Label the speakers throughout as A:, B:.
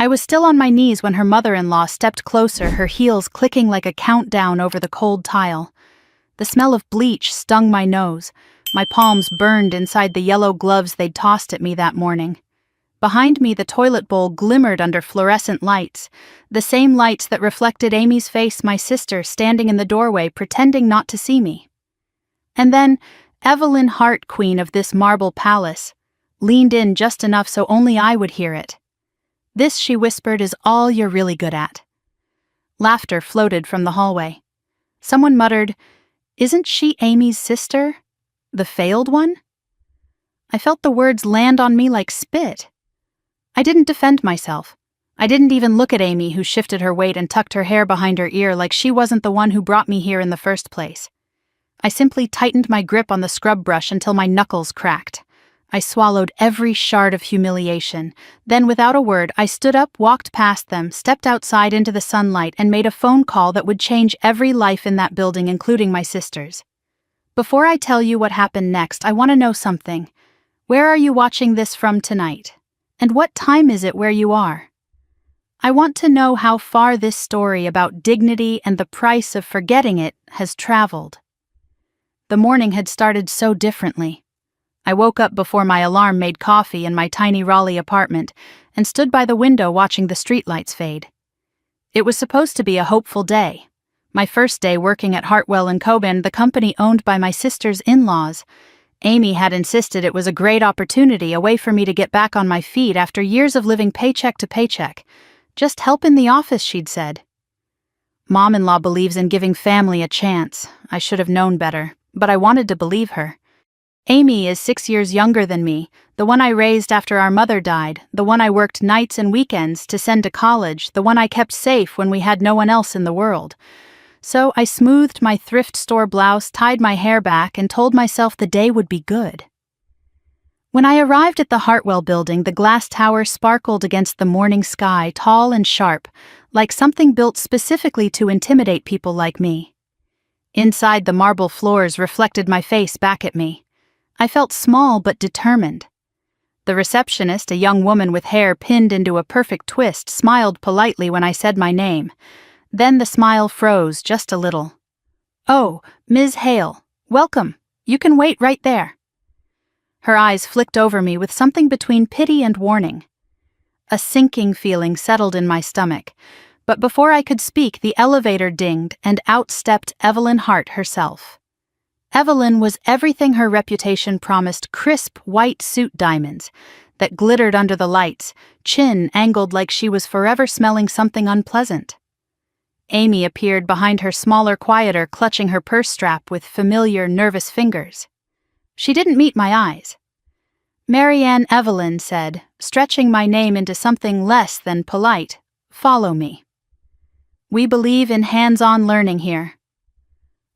A: I was still on my knees when her mother-in-law stepped closer, her heels clicking like a countdown over the cold tile. The smell of bleach stung my nose. My palms burned inside the yellow gloves they'd tossed at me that morning. Behind me, the toilet bowl glimmered under fluorescent lights, the same lights that reflected Amy's face, my sister, standing in the doorway, pretending not to see me. And then, Evelyn Hart, queen of this marble palace, leaned in just enough so only I would hear it. "This," she whispered, "is all you're really good at." Laughter floated from the hallway. Someone muttered, "Isn't she Amy's sister? The failed one?" I felt the words land on me like spit. I didn't defend myself. I didn't even look at Amy, who shifted her weight and tucked her hair behind her ear like she wasn't the one who brought me here in the first place. I simply tightened my grip on the scrub brush until my knuckles cracked. I swallowed every shard of humiliation. Then, without a word, I stood up, walked past them, stepped outside into the sunlight, and made a phone call that would change every life in that building, including my sister's. Before I tell you what happened next, I want to know something. Where are you watching this from tonight? And what time is it where you are? I want to know how far this story about dignity and the price of forgetting it has traveled. The morning had started so differently. I woke up before my alarm made coffee in my tiny Raleigh apartment and stood by the window watching the streetlights fade. It was supposed to be a hopeful day. My first day working at Hartwell & Coben, the company owned by my sister's in-laws. Amy had insisted it was a great opportunity, a way for me to get back on my feet after years of living paycheck to paycheck. Just help in the office, she'd said. Mom-in-law believes in giving family a chance. I should have known better, but I wanted to believe her. Amy is 6 years younger than me, the one I raised after our mother died, the one I worked nights and weekends to send to college, the one I kept safe when we had no one else in the world. So I smoothed my thrift store blouse, tied my hair back, and told myself the day would be good. When I arrived at the Hartwell building, the glass tower sparkled against the morning sky, tall and sharp, like something built specifically to intimidate people like me. Inside, the marble floors reflected my face back at me. I felt small but determined. The receptionist, a young woman with hair pinned into a perfect twist, smiled politely when I said my name. Then the smile froze just a little. "Oh, Ms. Hale, welcome. You can wait right there." Her eyes flicked over me with something between pity and warning. A sinking feeling settled in my stomach, but before I could speak, the elevator dinged and out stepped Evelyn Hart herself. Evelyn was everything her reputation promised: crisp white suit diamonds that glittered under the lights, chin angled like she was forever smelling something unpleasant. Amy appeared behind her, smaller, quieter, clutching her purse strap with familiar, nervous fingers. She didn't meet my eyes. "Marianne," Evelyn said, stretching my name into something less than polite, "follow me. We believe in hands-on learning here."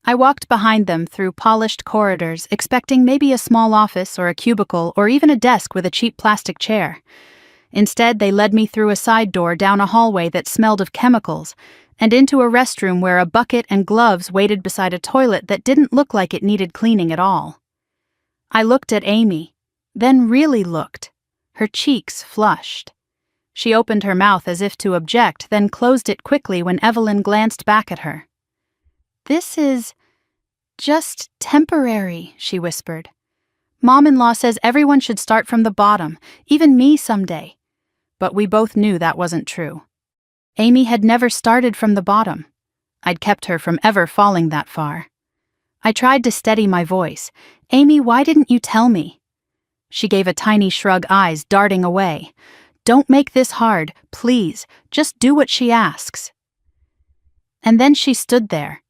A: I walked behind them through polished corridors, expecting maybe a small office or a cubicle or even a desk with a cheap plastic chair. Instead, they led me through a side door, down a hallway that smelled of chemicals, and into a restroom where a bucket and gloves waited beside a toilet that didn't look like it needed cleaning at all. I looked at Amy, then really looked. Her cheeks flushed. She opened her mouth as if to object, then closed it quickly when Evelyn glanced back at her. "This is just temporary," she whispered. "Mom-in-law says everyone should start from the bottom, even me someday." But we both knew that wasn't true. Amy had never started from the bottom. I'd kept her from ever falling that far. I tried to steady my voice. "Amy, why didn't you tell me?" She gave a tiny shrug, eyes darting away. "Don't make this hard, please. Just do what she asks." And then she stood there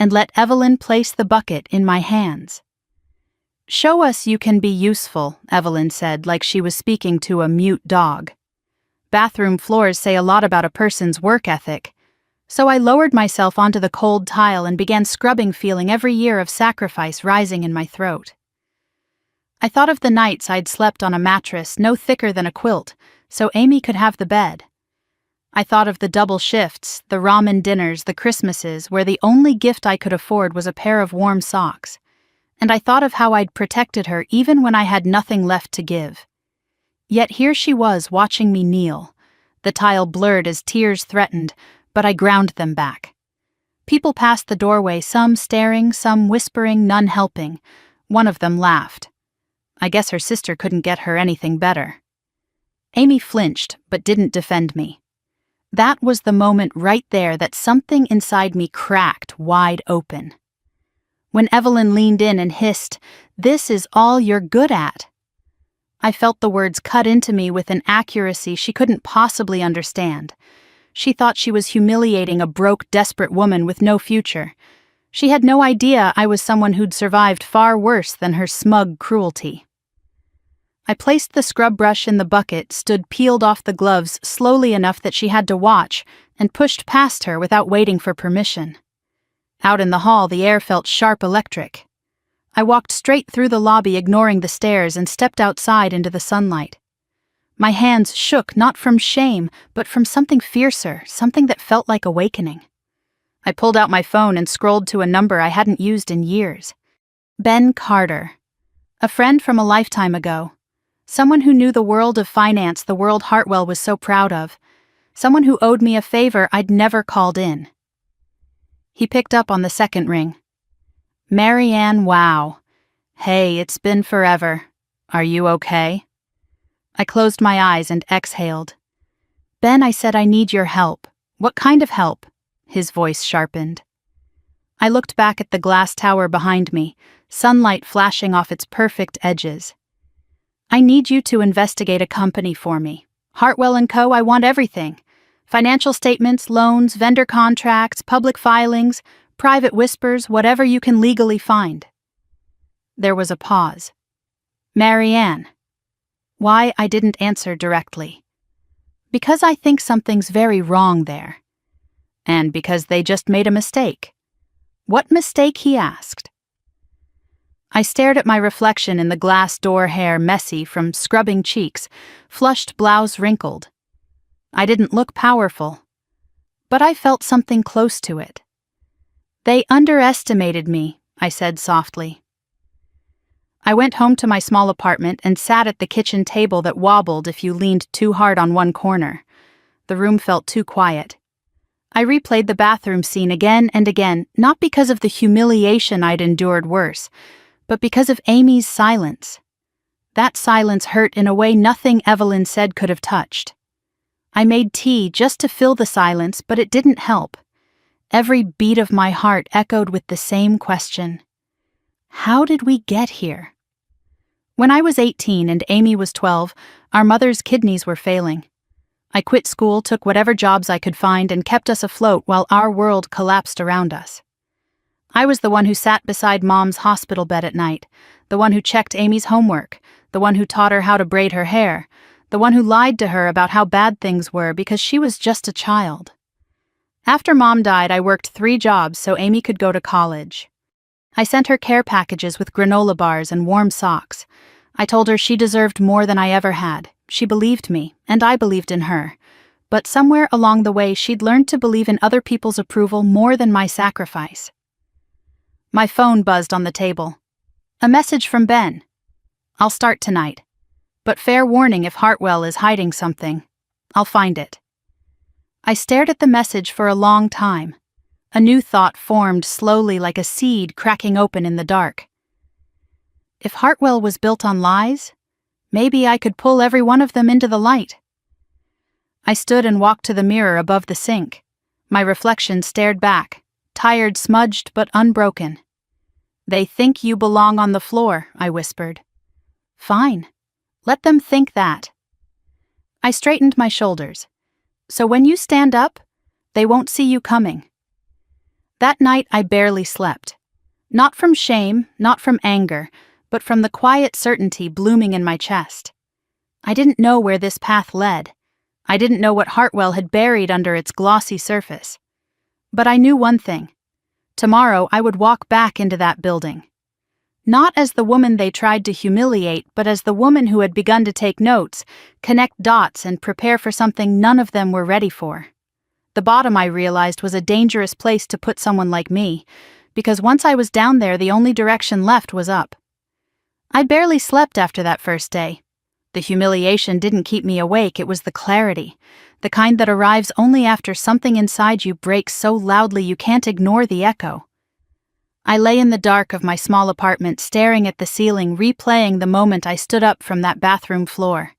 A: and let Evelyn place the bucket in my hands. "Show us you can be useful," Evelyn said, like she was speaking to a mute dog. Bathroom floors say a lot about a person's work ethic. So I lowered myself onto the cold tile and began scrubbing, feeling every year of sacrifice rising in my throat. I thought of the nights I'd slept on a mattress no thicker than a quilt, so Amy could have the bed. I thought of the double shifts, the ramen dinners, the Christmases, where the only gift I could afford was a pair of warm socks. And I thought of how I'd protected her even when I had nothing left to give. Yet here she was watching me kneel, The tile blurred as tears threatened, but I ground them back. People passed the doorway, some staring, some whispering, none helping. One of them laughed. I guess her sister couldn't get her anything better. Amy flinched, but didn't defend me. That was the moment right there that something inside me cracked wide open. When Evelyn leaned in and hissed, "This is all you're good at." I felt the words cut into me with an accuracy she couldn't possibly understand. She thought she was humiliating a broke, desperate woman with no future. She had no idea I was someone who'd survived far worse than her smug cruelty. I placed the scrub brush in the bucket, stood peeled off the gloves slowly enough that she had to watch, and pushed past her without waiting for permission. Out in the hall, the air felt sharp electric. I walked straight through the lobby, ignoring the stairs, and stepped outside into the sunlight. My hands shook not from shame, but from something fiercer, something that felt like awakening. I pulled out my phone and scrolled to a number I hadn't used in years. Ben Carter. A friend from a lifetime ago. Someone who knew the world of finance, the world Hartwell was so proud of. Someone who owed me a favor I'd never called in. He picked up on the second ring. "Marianne, wow. Hey, it's been forever. Are you okay?" I closed my eyes and exhaled. "Ben, I said I need your help." "What kind of help?" His voice sharpened. I looked back at the glass tower behind me, sunlight flashing off its perfect edges. "I need you to investigate a company for me. Hartwell & Co., I want everything. Financial statements, loans, vendor contracts, public filings, private whispers, whatever you can legally find." There was a pause. "Marianne." Why I didn't answer directly. Because I think something's very wrong there. And because they just made a mistake. "What mistake?" he asked. I stared at my reflection in the glass door, hair messy from scrubbing cheeks, flushed blouse wrinkled. I didn't look powerful, but I felt something close to it. "They underestimated me," I said softly. I went home to my small apartment and sat at the kitchen table that wobbled if you leaned too hard on one corner. The room felt too quiet. I replayed the bathroom scene again and again, not because of the humiliation I'd endured worse, but because of Amy's silence. That silence hurt in a way nothing Evelyn said could have touched. I made tea just to fill the silence, but it didn't help. Every beat of my heart echoed with the same question. How did we get here? When I was 18 and Amy was 12, our mother's kidneys were failing. I quit school, took whatever jobs I could find, and kept us afloat while our world collapsed around us. I was the one who sat beside Mom's hospital bed at night, the one who checked Amy's homework, the one who taught her how to braid her hair, the one who lied to her about how bad things were because she was just a child. After Mom died, I worked 3 jobs so Amy could go to college. I sent her care packages with granola bars and warm socks. I told her she deserved more than I ever had. She believed me, and I believed in her. But somewhere along the way, she'd learned to believe in other people's approval more than my sacrifice. My phone buzzed on the table. A message from Ben. "I'll start tonight. But fair warning if Hartwell is hiding something. I'll find it." I stared at the message for a long time. A new thought formed slowly like a seed cracking open in the dark. If Hartwell was built on lies, maybe I could pull every one of them into the light. I stood and walked to the mirror above the sink. My reflection stared back, tired, smudged, but unbroken. "They think you belong on the floor," I whispered. "Fine. Let them think that." I straightened my shoulders. "So when you stand up, they won't see you coming." That night I barely slept. Not from shame, not from anger, but from the quiet certainty blooming in my chest. I didn't know where this path led. I didn't know what Hartwell had buried under its glossy surface. But I knew one thing. Tomorrow I would walk back into that building. Not as the woman they tried to humiliate, but as the woman who had begun to take notes, connect dots, and prepare for something none of them were ready for. The bottom, I realized, was a dangerous place to put someone like me, because once I was down there, the only direction left was up. I barely slept after that first day. The humiliation didn't keep me awake, it was the clarity, the kind that arrives only after something inside you breaks so loudly you can't ignore the echo. I lay in the dark of my small apartment, staring at the ceiling, replaying the moment I stood up from that bathroom floor.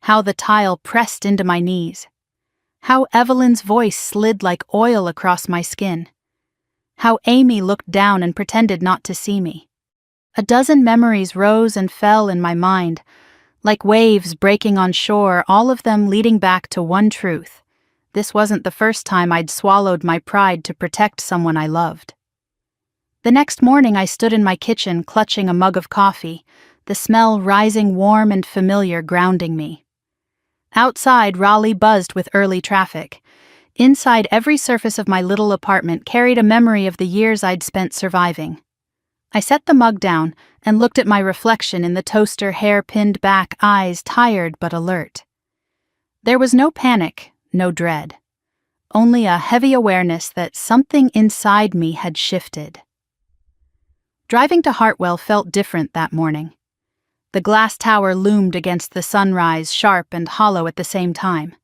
A: How the tile pressed into my knees. How Evelyn's voice slid like oil across my skin. How Amy looked down and pretended not to see me. A dozen memories rose and fell in my mind, like waves breaking on shore, all of them leading back to one truth. This wasn't the first time I'd swallowed my pride to protect someone I loved. The next morning I stood in my kitchen clutching a mug of coffee, the smell rising warm and familiar, grounding me. Outside, Raleigh buzzed with early traffic. Inside, every surface of my little apartment carried a memory of the years I'd spent surviving. I set the mug down and looked at my reflection in the toaster, hair pinned back, eyes tired but alert. There was no panic, no dread. Only a heavy awareness that something inside me had shifted. Driving to Hartwell felt different that morning. The glass tower loomed against the sunrise, sharp and hollow at the same time.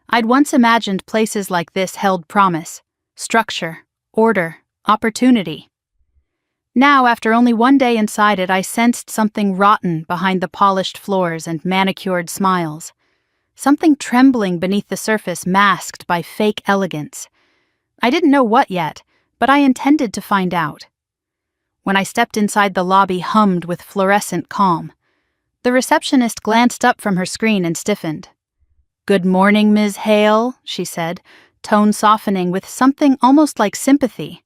A: I'd once imagined places like this held promise, structure, order, opportunity. Now, after only one day inside it, I sensed something rotten behind the polished floors and manicured smiles. Something trembling beneath the surface masked by fake elegance. I didn't know what yet, but I intended to find out. When I stepped inside, the lobby hummed with fluorescent calm. The receptionist glanced up from her screen and stiffened. "Good morning, Ms. Hale," she said, tone softening with something almost like sympathy.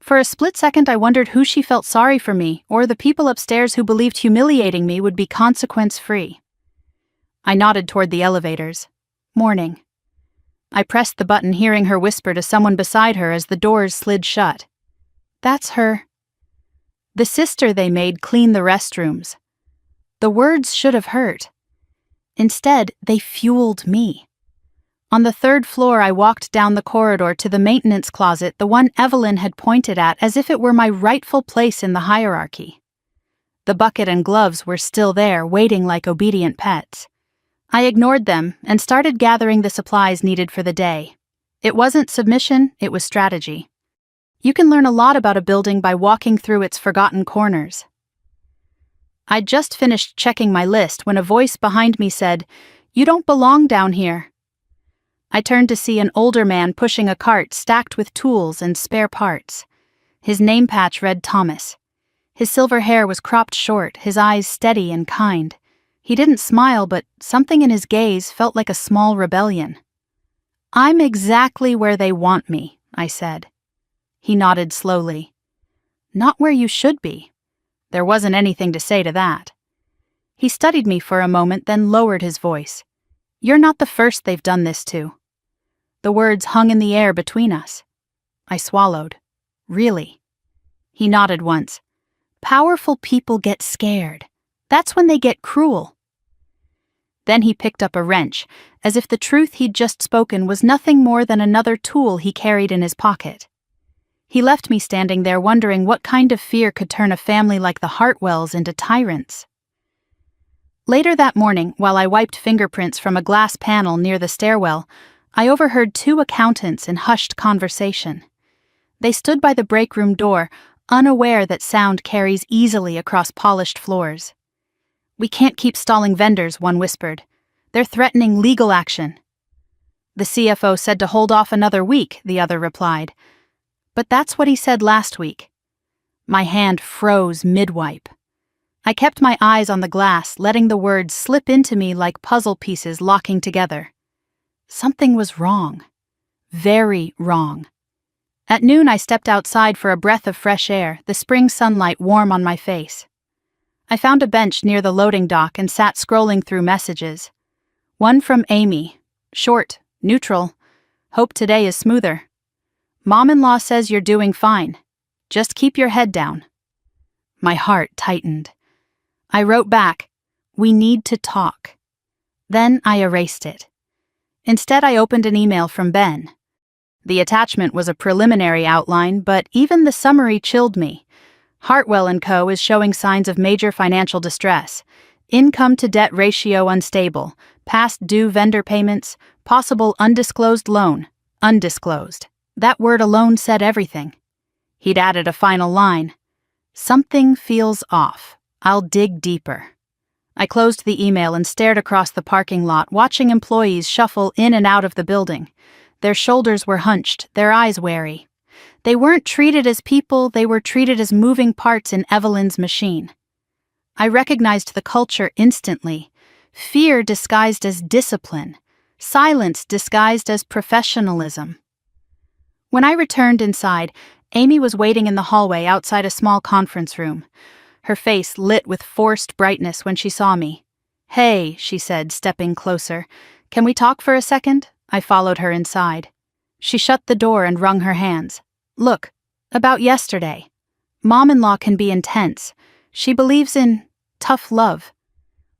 A: For a split second I wondered who she felt sorry for me, or the people upstairs who believed humiliating me would be consequence-free. I nodded toward the elevators. Morning. I pressed the button, hearing her whisper to someone beside her as the doors slid shut. That's her. The sister they made clean the restrooms. The words should have hurt. Instead, they fueled me. On the third floor, I walked down the corridor to the maintenance closet, the one Evelyn had pointed at as if it were my rightful place in the hierarchy. The bucket and gloves were still there, waiting like obedient pets. I ignored them and started gathering the supplies needed for the day. It wasn't submission, it was strategy. You can learn a lot about a building by walking through its forgotten corners. I'd just finished checking my list when a voice behind me said, "You don't belong down here." I turned to see an older man pushing a cart stacked with tools and spare parts. His name patch read Thomas. His silver hair was cropped short, his eyes steady and kind. He didn't smile, but something in his gaze felt like a small rebellion. "I'm exactly where they want me," I said. He nodded slowly. "Not where you should be." There wasn't anything to say to that. He studied me for a moment, then lowered his voice. "You're not the first they've done this to." The words hung in the air between us. I swallowed. Really? He nodded once. "Powerful people get scared. That's when they get cruel." Then he picked up a wrench, as if the truth he'd just spoken was nothing more than another tool he carried in his pocket. He left me standing there wondering what kind of fear could turn a family like the Hartwells into tyrants. Later that morning, while I wiped fingerprints from a glass panel near the stairwell, I overheard two accountants in hushed conversation. They stood by the break room door, unaware that sound carries easily across polished floors. "We can't keep stalling vendors," one whispered. "They're threatening legal action." "The CFO said to hold off another week," the other replied. "But that's what he said last week." My hand froze mid-wipe. I kept my eyes on the glass, letting the words slip into me like puzzle pieces locking together. Something was wrong. Very wrong. At noon, I stepped outside for a breath of fresh air, the spring sunlight warm on my face. I found a bench near the loading dock and sat scrolling through messages. One from Amy. Short, neutral. "Hope today is smoother. Mom-in-law says you're doing fine. Just keep your head down." My heart tightened. I wrote back, "We need to talk." Then I erased it. Instead, I opened an email from Ben. The attachment was a preliminary outline, but even the summary chilled me. Hartwell & Co. is showing signs of major financial distress. Income-to-debt ratio unstable. Past due vendor payments. Possible undisclosed loan. Undisclosed. That word alone said everything. He'd added a final line. Something feels off. I'll dig deeper. I closed the email and stared across the parking lot, watching employees shuffle in and out of the building. Their shoulders were hunched, their eyes wary. They weren't treated as people, they were treated as moving parts in Evelyn's machine. I recognized the culture instantly. Fear disguised as discipline. Silence disguised as professionalism. When I returned inside, Amy was waiting in the hallway outside a small conference room. Her face lit with forced brightness when she saw me. "Hey," she said, stepping closer. "Can we talk for a second?" I followed her inside. She shut the door and wrung her hands. "Look, about yesterday. Mom-in-law can be intense. She believes in tough love."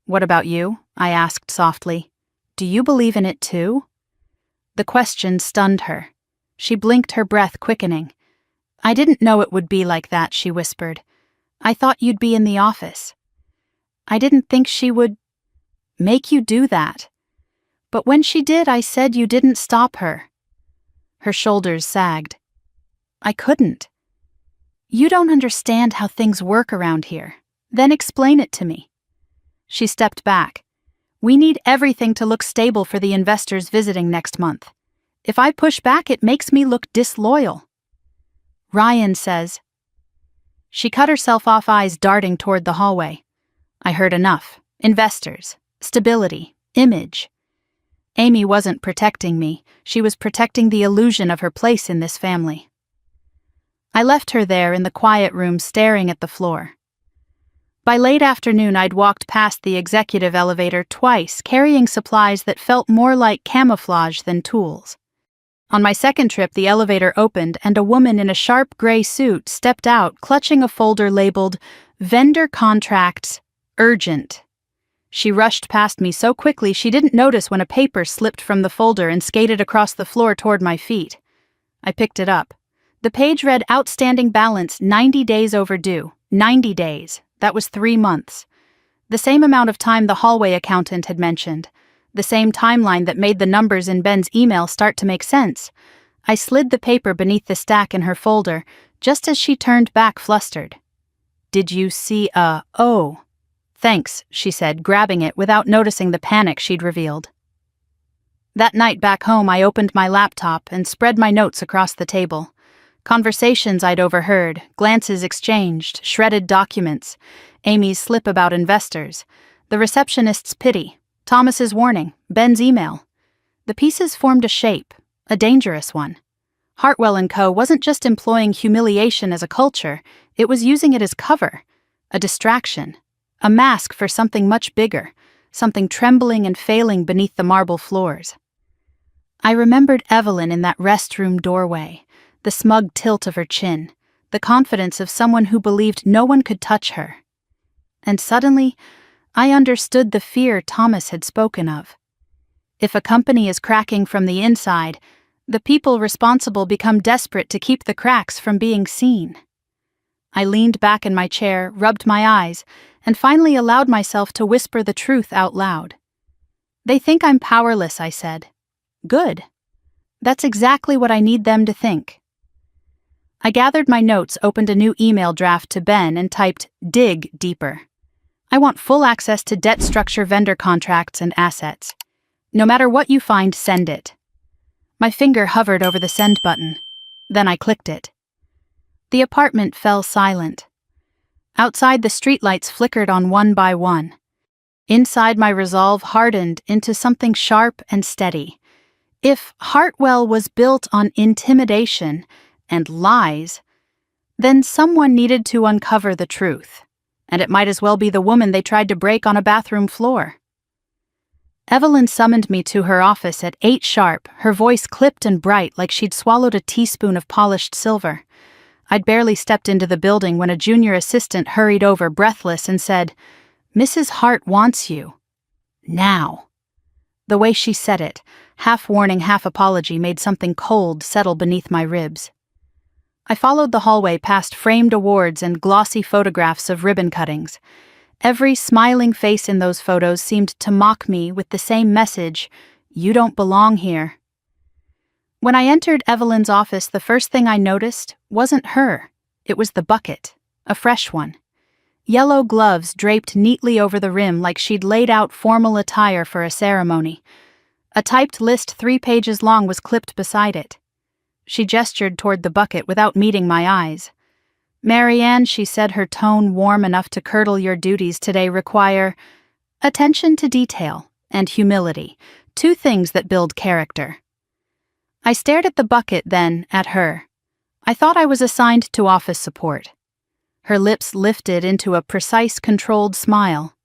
A: "What about you?" I asked softly. "Do you believe in it too?" The question stunned her. She blinked, her breath quickening. "I didn't know it would be like that," she whispered. "I thought you'd be in the office. I didn't think she would make you do that. But when she did, I said you didn't stop her." Her shoulders sagged. "I couldn't." "You don't understand how things work around here. Then explain it to me." She stepped back. "We need everything to look stable for the investors visiting next month. If I push back, it makes me look disloyal. Ryan says..." She cut herself off, eyes darting toward the hallway. I heard enough. Investors. Stability. Image. Amy wasn't protecting me. She was protecting the illusion of her place in this family. I left her there in the quiet room, staring at the floor. By late afternoon, I'd walked past the executive elevator twice, carrying supplies that felt more like camouflage than tools. On my second trip, the elevator opened and a woman in a sharp gray suit stepped out, clutching a folder labeled "Vendor Contracts, Urgent." She rushed past me so quickly she didn't notice when a paper slipped from the folder and skated across the floor toward my feet. I picked it up. The page read "Outstanding balance 90 days overdue." 90 days. That was 3 months. The same amount of time the hallway accountant had mentioned. The same timeline that made the numbers in Ben's email start to make sense. I slid the paper beneath the stack in her folder, just as she turned back flustered. "Did you see a... Oh. Thanks," she said, grabbing it without noticing the panic she'd revealed. That night back home, I opened my laptop and spread my notes across the table. Conversations I'd overheard, glances exchanged, shredded documents, Amy's slip about investors, the receptionist's pity, Thomas's warning, Ben's email. The pieces formed a shape, a dangerous one. Hartwell & Co. wasn't just employing humiliation as a culture, it was using it as cover, a distraction, a mask for something much bigger, something trembling and failing beneath the marble floors. I remembered Evelyn in that restroom doorway, the smug tilt of her chin, the confidence of someone who believed no one could touch her. And suddenly, I understood the fear Thomas had spoken of. If a company is cracking from the inside, the people responsible become desperate to keep the cracks from being seen. I leaned back in my chair, rubbed my eyes, and finally allowed myself to whisper the truth out loud. "They think I'm powerless," I said. "Good. That's exactly what I need them to think." I gathered my notes, opened a new email draft to Ben, and typed, "Dig deeper. I want full access to debt structure, vendor contracts, and assets. No matter what you find, send it." My finger hovered over the send button. Then I clicked it. The apartment fell silent. Outside, the streetlights flickered on one by one. Inside, my resolve hardened into something sharp and steady. If Hartwell was built on intimidation and lies, then someone needed to uncover the truth. And it might as well be the woman they tried to break on a bathroom floor. Evelyn summoned me to her office at 8 sharp, her voice clipped and bright like she'd swallowed a teaspoon of polished silver. I'd barely stepped into the building when a junior assistant hurried over, breathless, and said, "Mrs. Hart wants you. Now." The way she said it, half warning, half apology, made something cold settle beneath my ribs. I followed the hallway past framed awards and glossy photographs of ribbon cuttings. Every smiling face in those photos seemed to mock me with the same message, "You don't belong here." When I entered Evelyn's office, the first thing I noticed wasn't her. It was the bucket, a fresh one. Yellow gloves draped neatly over the rim like she'd laid out formal attire for a ceremony. A typed list 3 pages long was clipped beside it. She gestured toward the bucket without meeting my eyes. "Marianne," she said, her tone warm enough to curdle, "your duties today require attention to detail and humility, 2 things that build character." I stared at the bucket, then at her. I thought I was assigned to office support. Her lips lifted into a precise, controlled smile.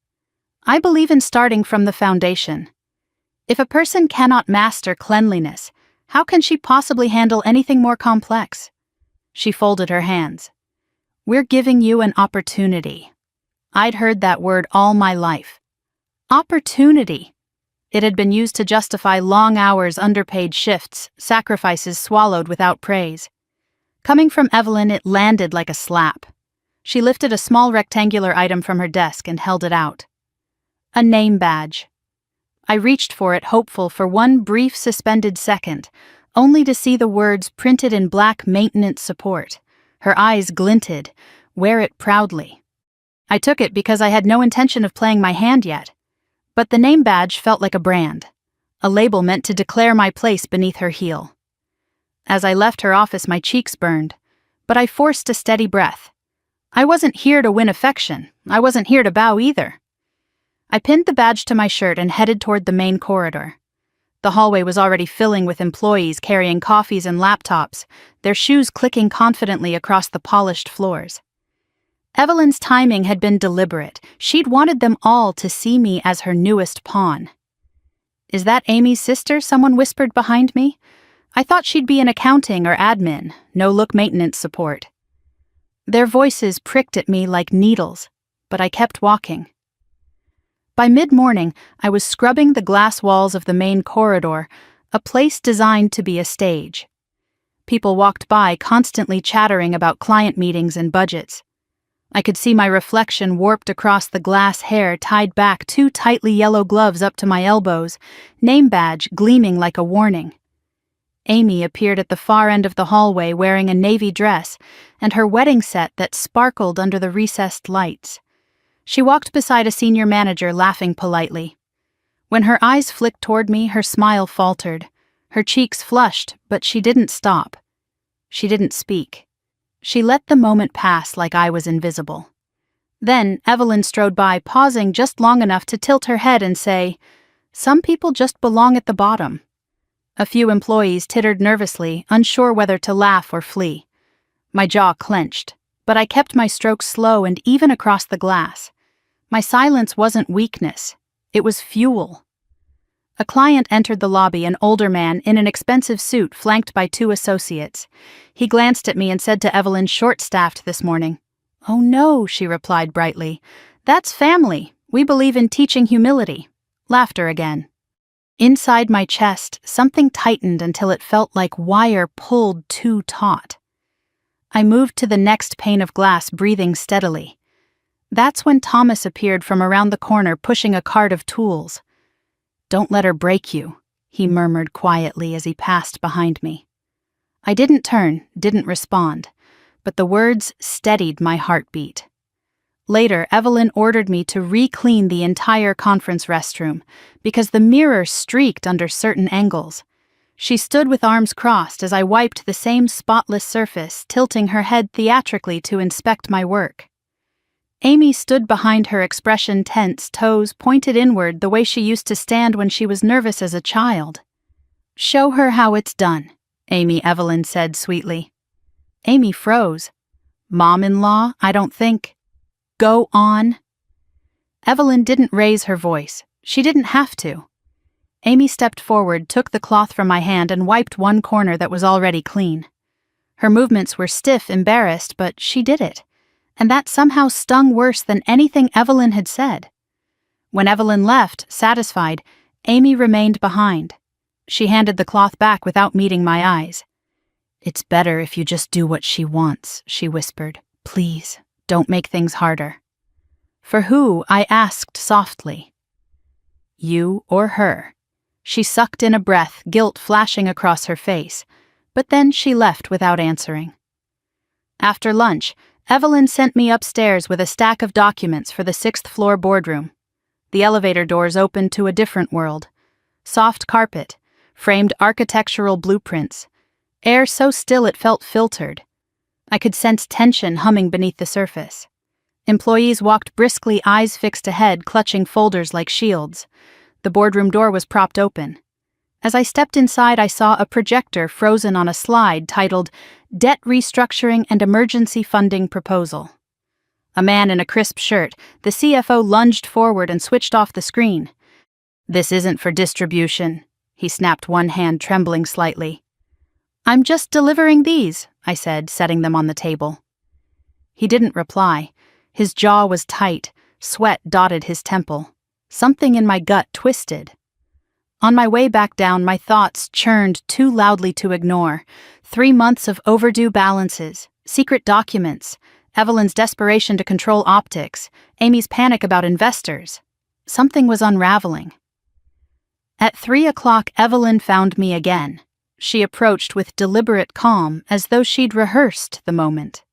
A: "I believe in starting from the foundation. If a person cannot master cleanliness, how can she possibly handle anything more complex?" She folded her hands. "We're giving you an opportunity." I'd heard that word all my life. Opportunity. It had been used to justify long hours, underpaid shifts, sacrifices swallowed without praise. Coming from Evelyn, it landed like a slap. She lifted a small rectangular item from her desk and held it out. A name badge. I reached for it, hopeful for one brief suspended second, only to see the words printed in black, "Maintenance Support." Her eyes glinted. "Wear it proudly." I took it because I had no intention of playing my hand yet. But the name badge felt like a brand, a label meant to declare my place beneath her heel. As I left her office, my cheeks burned, but I forced a steady breath. I wasn't here to win affection. I wasn't here to bow either. I pinned the badge to my shirt and headed toward the main corridor. The hallway was already filling with employees carrying coffees and laptops, their shoes clicking confidently across the polished floors. Evelyn's timing had been deliberate. She'd wanted them all to see me as her newest pawn. "Is that Amy's sister?" someone whispered behind me. I thought she'd be in accounting or admin, no-look maintenance support. Their voices pricked at me like needles, but I kept walking. By mid-morning, I was scrubbing the glass walls of the main corridor, a place designed to be a stage. People walked by, constantly chattering about client meetings and budgets. I could see my reflection warped across the glass hair tied back, 2 tightly yellow gloves up to my elbows, name badge gleaming like a warning. Amy appeared at the far end of the hallway wearing a navy dress and her wedding set that sparkled under the recessed lights. She walked beside a senior manager, laughing politely. When her eyes flicked toward me, her smile faltered. Her cheeks flushed, but she didn't stop. She didn't speak. She let the moment pass like I was invisible. Then Evelyn strode by, pausing just long enough to tilt her head and say, "Some people just belong at the bottom." A few employees tittered nervously, unsure whether to laugh or flee. My jaw clenched, but I kept my strokes slow and even across the glass. My silence wasn't weakness. It was fuel. A client entered the lobby, an older man in an expensive suit flanked by 2 associates. He glanced at me and said to Evelyn, "Short-staffed this morning." "Oh no," she replied brightly. "That's family. We believe in teaching humility." Laughter again. Inside my chest, something tightened until it felt like wire pulled too taut. I moved to the next pane of glass, breathing steadily. That's when Thomas appeared from around the corner, pushing a cart of tools. "Don't let her break you," he murmured quietly as he passed behind me. I didn't turn, didn't respond, but the words steadied my heartbeat. Later, Evelyn ordered me to re-clean the entire conference restroom because the mirror streaked under certain angles. She stood with arms crossed as I wiped the same spotless surface, tilting her head theatrically to inspect my work. Amy stood behind her, expression tense, toes pointed inward the way she used to stand when she was nervous as a child. "Show her how it's done," Evelyn said sweetly. Amy froze. "Mom-in-law, I don't think." "Go on." Evelyn didn't raise her voice. She didn't have to. Amy stepped forward, took the cloth from my hand, and wiped one corner that was already clean. Her movements were stiff, embarrassed, but she did it. And that somehow stung worse than anything Evelyn had said. When Evelyn left, satisfied, Amy remained behind. She handed the cloth back without meeting my eyes. "It's better if you just do what she wants," she whispered. "Please, don't make things harder." For who? I asked softly. You or her? She sucked in a breath, guilt flashing across her face, but then she left without answering. After lunch, Evelyn sent me upstairs with a stack of documents for the 6th floor boardroom. The elevator doors opened to a different world. Soft carpet, framed architectural blueprints, air so still it felt filtered. I could sense tension humming beneath the surface. Employees walked briskly, eyes fixed ahead, clutching folders like shields. The boardroom door was propped open. As I stepped inside, I saw a projector frozen on a slide titled Debt Restructuring and Emergency Funding Proposal. A man in a crisp shirt, the CFO, lunged forward and switched off the screen. This isn't for distribution, he snapped, one hand trembling slightly. I'm just delivering these, I said, setting them on the table. He didn't reply. His jaw was tight, sweat dotted his temple. Something in my gut twisted. On my way back down, my thoughts churned too loudly to ignore. 3 months of overdue balances, secret documents, Evelyn's desperation to control optics, Amy's panic about investors. Something was unraveling. At 3 o'clock, Evelyn found me again. She approached with deliberate calm, as though she'd rehearsed the moment.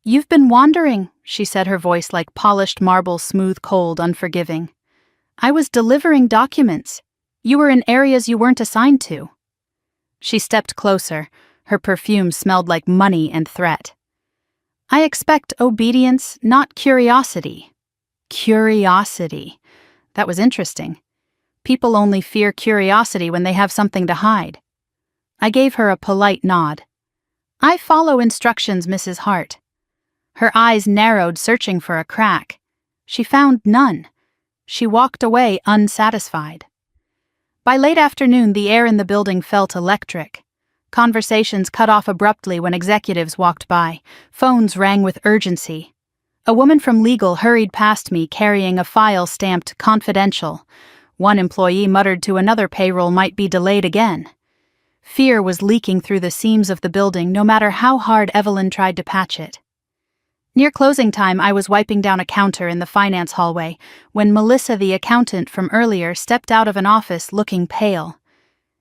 A: You've been wandering, she said, her voice like polished marble, smooth, cold, unforgiving. I was delivering documents. You were in areas you weren't assigned to. She stepped closer. Her perfume smelled like money and threat. I expect obedience, not curiosity. Curiosity. That was interesting. People only fear curiosity when they have something to hide. I gave her a polite nod. I follow instructions, Mrs. Hart. Her eyes narrowed, searching for a crack. She found none. She walked away unsatisfied. By late afternoon, the air in the building felt electric. Conversations cut off abruptly when executives walked by. Phones rang with urgency. A woman from legal hurried past me carrying a file stamped confidential. One employee muttered to another payroll might be delayed again. Fear was leaking through the seams of the building, no matter how hard Evelyn tried to patch it. Near closing time, I was wiping down a counter in the finance hallway when Melissa, the accountant from earlier, stepped out of an office looking pale.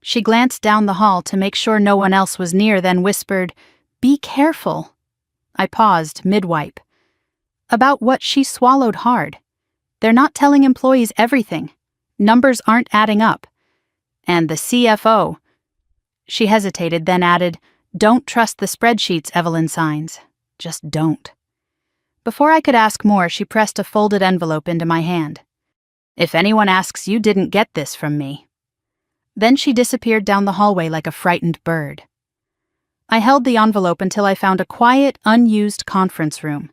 A: She glanced down the hall to make sure no one else was near, then whispered, "Be careful." I paused mid-wipe. About what? She swallowed hard. They're not telling employees everything. Numbers aren't adding up. And the CFO. She hesitated, then added, "Don't trust the spreadsheets Evelyn signs. Just don't." Before I could ask more, she pressed a folded envelope into my hand. "If anyone asks, you didn't get this from me." Then she disappeared down the hallway like a frightened bird. I held the envelope until I found a quiet, unused conference room.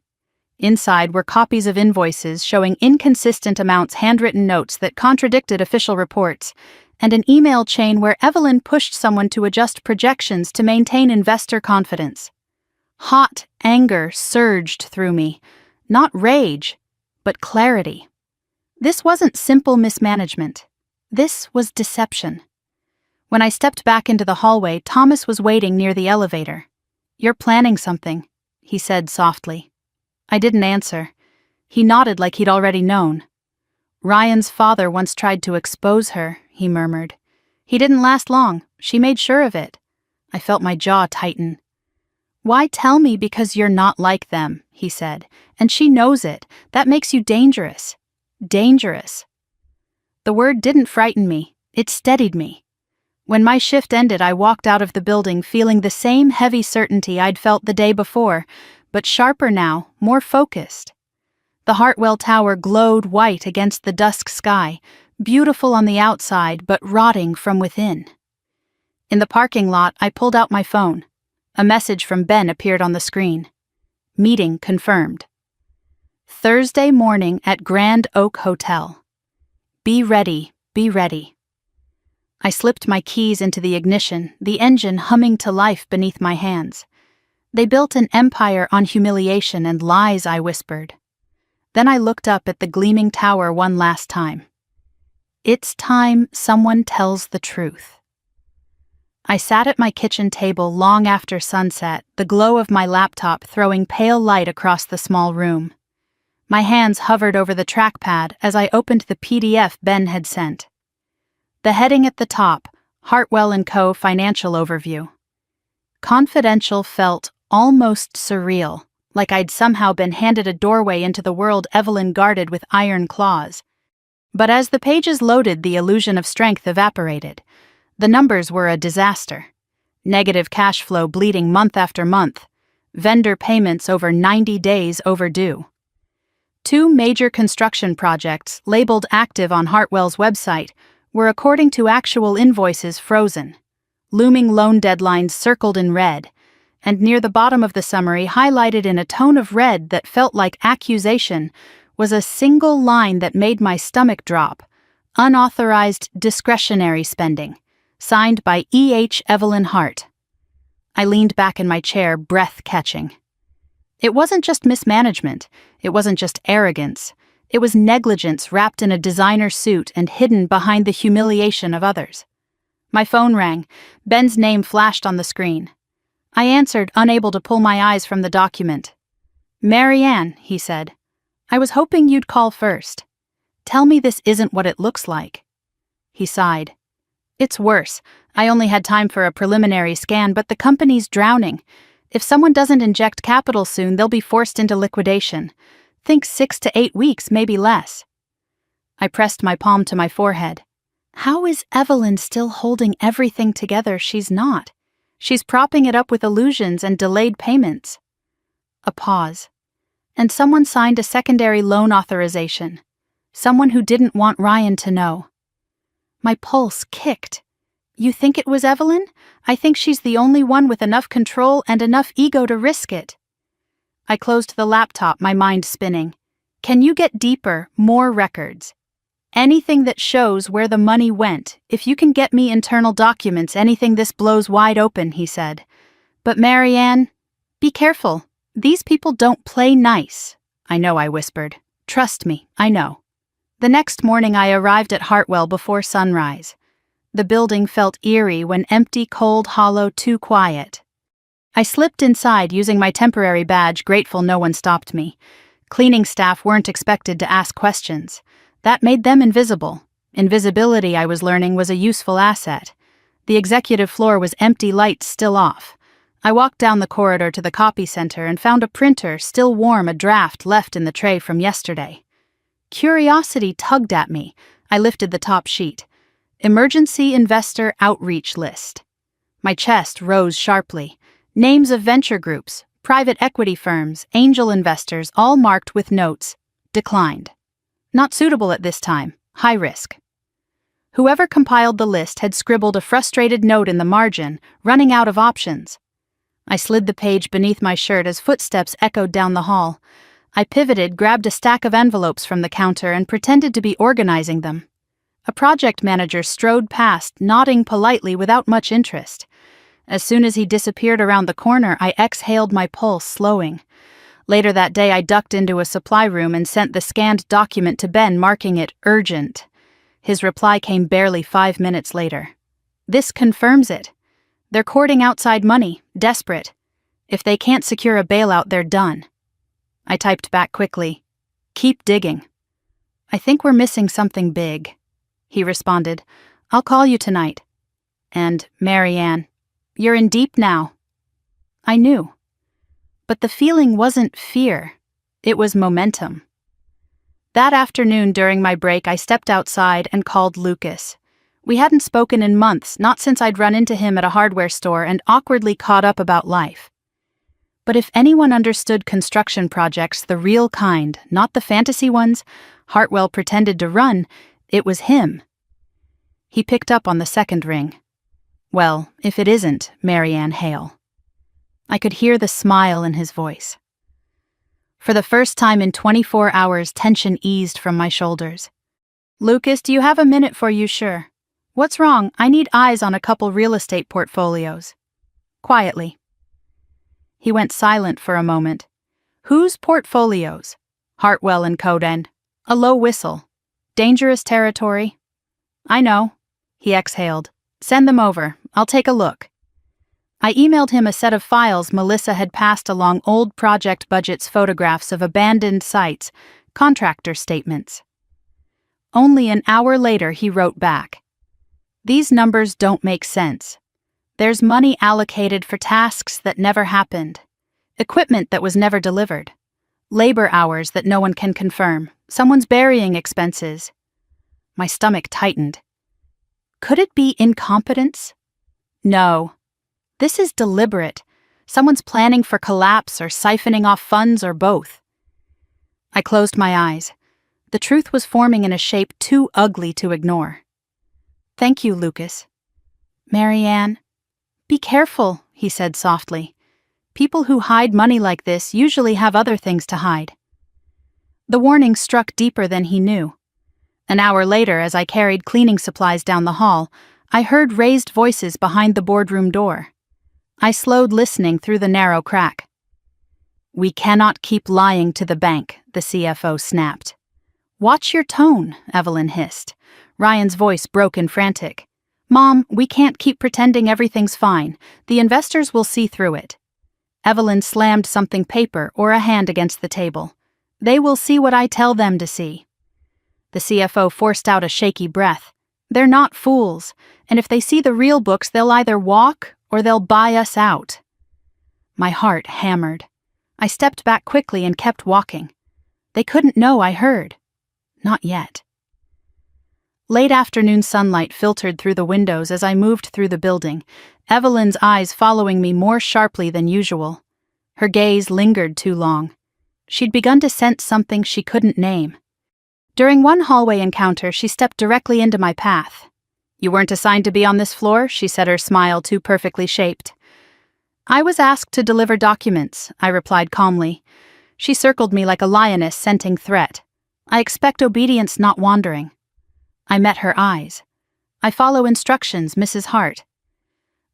A: Inside were copies of invoices showing inconsistent amounts, handwritten notes that contradicted official reports, and an email chain where Evelyn pushed someone to adjust projections to maintain investor confidence. Hot anger surged through me. Not rage, but clarity. This wasn't simple mismanagement. This was deception. When I stepped back into the hallway, Thomas was waiting near the elevator. "You're planning something," he said softly. I didn't answer. He nodded like he'd already known. "Ryan's father once tried to expose her," he murmured. "He didn't last long. She made sure of it." I felt my jaw tighten. "Why tell me? Because you're not like them," he said. "And she knows it. That makes you dangerous. Dangerous." The word didn't frighten me. It steadied me. When my shift ended, I walked out of the building feeling the same heavy certainty I'd felt the day before, but sharper now, more focused. The Hartwell Tower glowed white against the dusk sky, beautiful on the outside but rotting from within. In the parking lot, I pulled out my phone. A message from Ben appeared on the screen. Meeting confirmed. Thursday morning at Grand Oak Hotel. Be ready, be ready. I slipped my keys into the ignition, the engine humming to life beneath my hands. They built an empire on humiliation and lies, I whispered. Then I looked up at the gleaming tower one last time. It's time someone tells the truth. I sat at my kitchen table long after sunset, the glow of my laptop throwing pale light across the small room. My hands hovered over the trackpad as I opened the PDF Ben had sent. The heading at the top, Hartwell & Co. Financial Overview. Confidential felt almost surreal, like I'd somehow been handed a doorway into the world Evelyn guarded with iron claws. But as the pages loaded, the illusion of strength evaporated. The numbers were a disaster. Negative cash flow bleeding month after month. Vendor payments over 90 days overdue. 2 major construction projects, labeled active on Hartwell's website, were according to actual invoices frozen. Looming loan deadlines circled in red, and near the bottom of the summary, highlighted in a tone of red that felt like accusation, was a single line that made my stomach drop: unauthorized discretionary spending, signed by E.H. Evelyn Hart. I leaned back in my chair, breath catching. It wasn't just mismanagement, it wasn't just arrogance, it was negligence wrapped in a designer suit and hidden behind the humiliation of others. My phone rang. Ben's name flashed on the screen. I answered, unable to pull my eyes from the document. "Marianne," he said. "I was hoping you'd call first. Tell me this isn't what it looks like." He sighed. "It's worse. I only had time for a preliminary scan, but the company's drowning. If someone doesn't inject capital soon, they'll be forced into liquidation. Think 6 to 8 weeks, maybe less." I pressed my palm to my forehead. How is Evelyn still holding everything together she's not? She's propping it up with illusions and delayed payments. A pause. And someone signed a secondary loan authorization. Someone who didn't want Ryan to know. My pulse kicked. You think it was Evelyn? I think she's the only one with enough control and enough ego to risk it. I closed the laptop, my mind spinning. Can you get deeper, more records? Anything that shows where the money went. If you can get me internal documents, anything, this blows wide open, he said. But Marianne, be careful. These people don't play nice. I know, I whispered. Trust me, I know. The next morning I arrived at Hartwell before sunrise. The building felt eerie when empty, cold, hollow, too quiet. I slipped inside using my temporary badge, grateful no one stopped me. Cleaning staff weren't expected to ask questions. That made them invisible. Invisibility, I was learning, was a useful asset. The executive floor was empty, lights still off. I walked down the corridor to the copy center and found a printer, still warm, a draft left in the tray from yesterday. Curiosity tugged at me. I lifted the top sheet. Emergency Investor Outreach List. My chest rose sharply. Names of venture groups, private equity firms, angel investors, all marked with notes. Declined. Not suitable at this time. High risk. Whoever compiled the list had scribbled a frustrated note in the margin, running out of options. I slid the page beneath my shirt as footsteps echoed down the hall. I pivoted, grabbed a stack of envelopes from the counter, and pretended to be organizing them. A project manager strode past, nodding politely without much interest. As soon as he disappeared around the corner, I exhaled, my pulse slowing. Later that day, I ducked into a supply room and sent the scanned document to Ben, marking it urgent. His reply came barely 5 minutes later. This confirms it. They're courting outside money, desperate. If they can't secure a bailout, they're done. I typed back quickly. Keep digging. I think we're missing something big. He responded. I'll call you tonight. And, Marianne, you're in deep now. I knew. But the feeling wasn't fear. It was momentum. That afternoon during my break, I stepped outside and called Lucas. We hadn't spoken in months, not since I'd run into him at a hardware store and awkwardly caught up about life. But if anyone understood construction projects, the real kind, not the fantasy ones Hartwell pretended to run, it was him. He picked up on the second ring. Well, if it isn't Marianne Hale. I could hear the smile in his voice. For the first time in 24 hours, tension eased from my shoulders. Lucas, do you have a minute for you, sure? What's wrong? I need eyes on a couple real estate portfolios. Quietly. He went silent for a moment. Whose portfolios? Hartwell and Coden. A low whistle. Dangerous territory? I know. He exhaled. Send them over. I'll take a look. I emailed him a set of files Melissa had passed along, old project budgets, photographs of abandoned sites, contractor statements. Only an hour later he wrote back. These numbers don't make sense. There's money allocated for tasks that never happened, equipment that was never delivered, labor hours that no one can confirm, someone's burying expenses. My stomach tightened. Could it be incompetence? No. This is deliberate. Someone's planning for collapse or siphoning off funds or both. I closed my eyes. The truth was forming in a shape too ugly to ignore. Thank you, Lucas. Marianne. Be careful, he said softly. People who hide money like this usually have other things to hide. The warning struck deeper than he knew. An hour later, as I carried cleaning supplies down the hall, I heard raised voices behind the boardroom door. I slowed listening through the narrow crack. We cannot keep lying to the bank, the CFO snapped. Watch your tone, Evelyn hissed. Ryan's voice broke in frantic. Mom, we can't keep pretending everything's fine. The investors will see through it. Evelyn slammed something paper or a hand against the table. They will see what I tell them to see. The CFO forced out a shaky breath. They're not fools, and if they see the real books, they'll either walk or they'll buy us out. My heart hammered. I stepped back quickly and kept walking. They couldn't know I heard. Not yet. Late afternoon sunlight filtered through the windows as I moved through the building, Evelyn's eyes following me more sharply than usual. Her gaze lingered too long. She'd begun to sense something she couldn't name. During one hallway encounter, she stepped directly into my path. You weren't assigned to be on this floor, she said, her smile too perfectly shaped. I was asked to deliver documents, I replied calmly. She circled me like a lioness scenting threat. I expect obedience, not wandering. I met her eyes. I follow instructions, Mrs. Hart.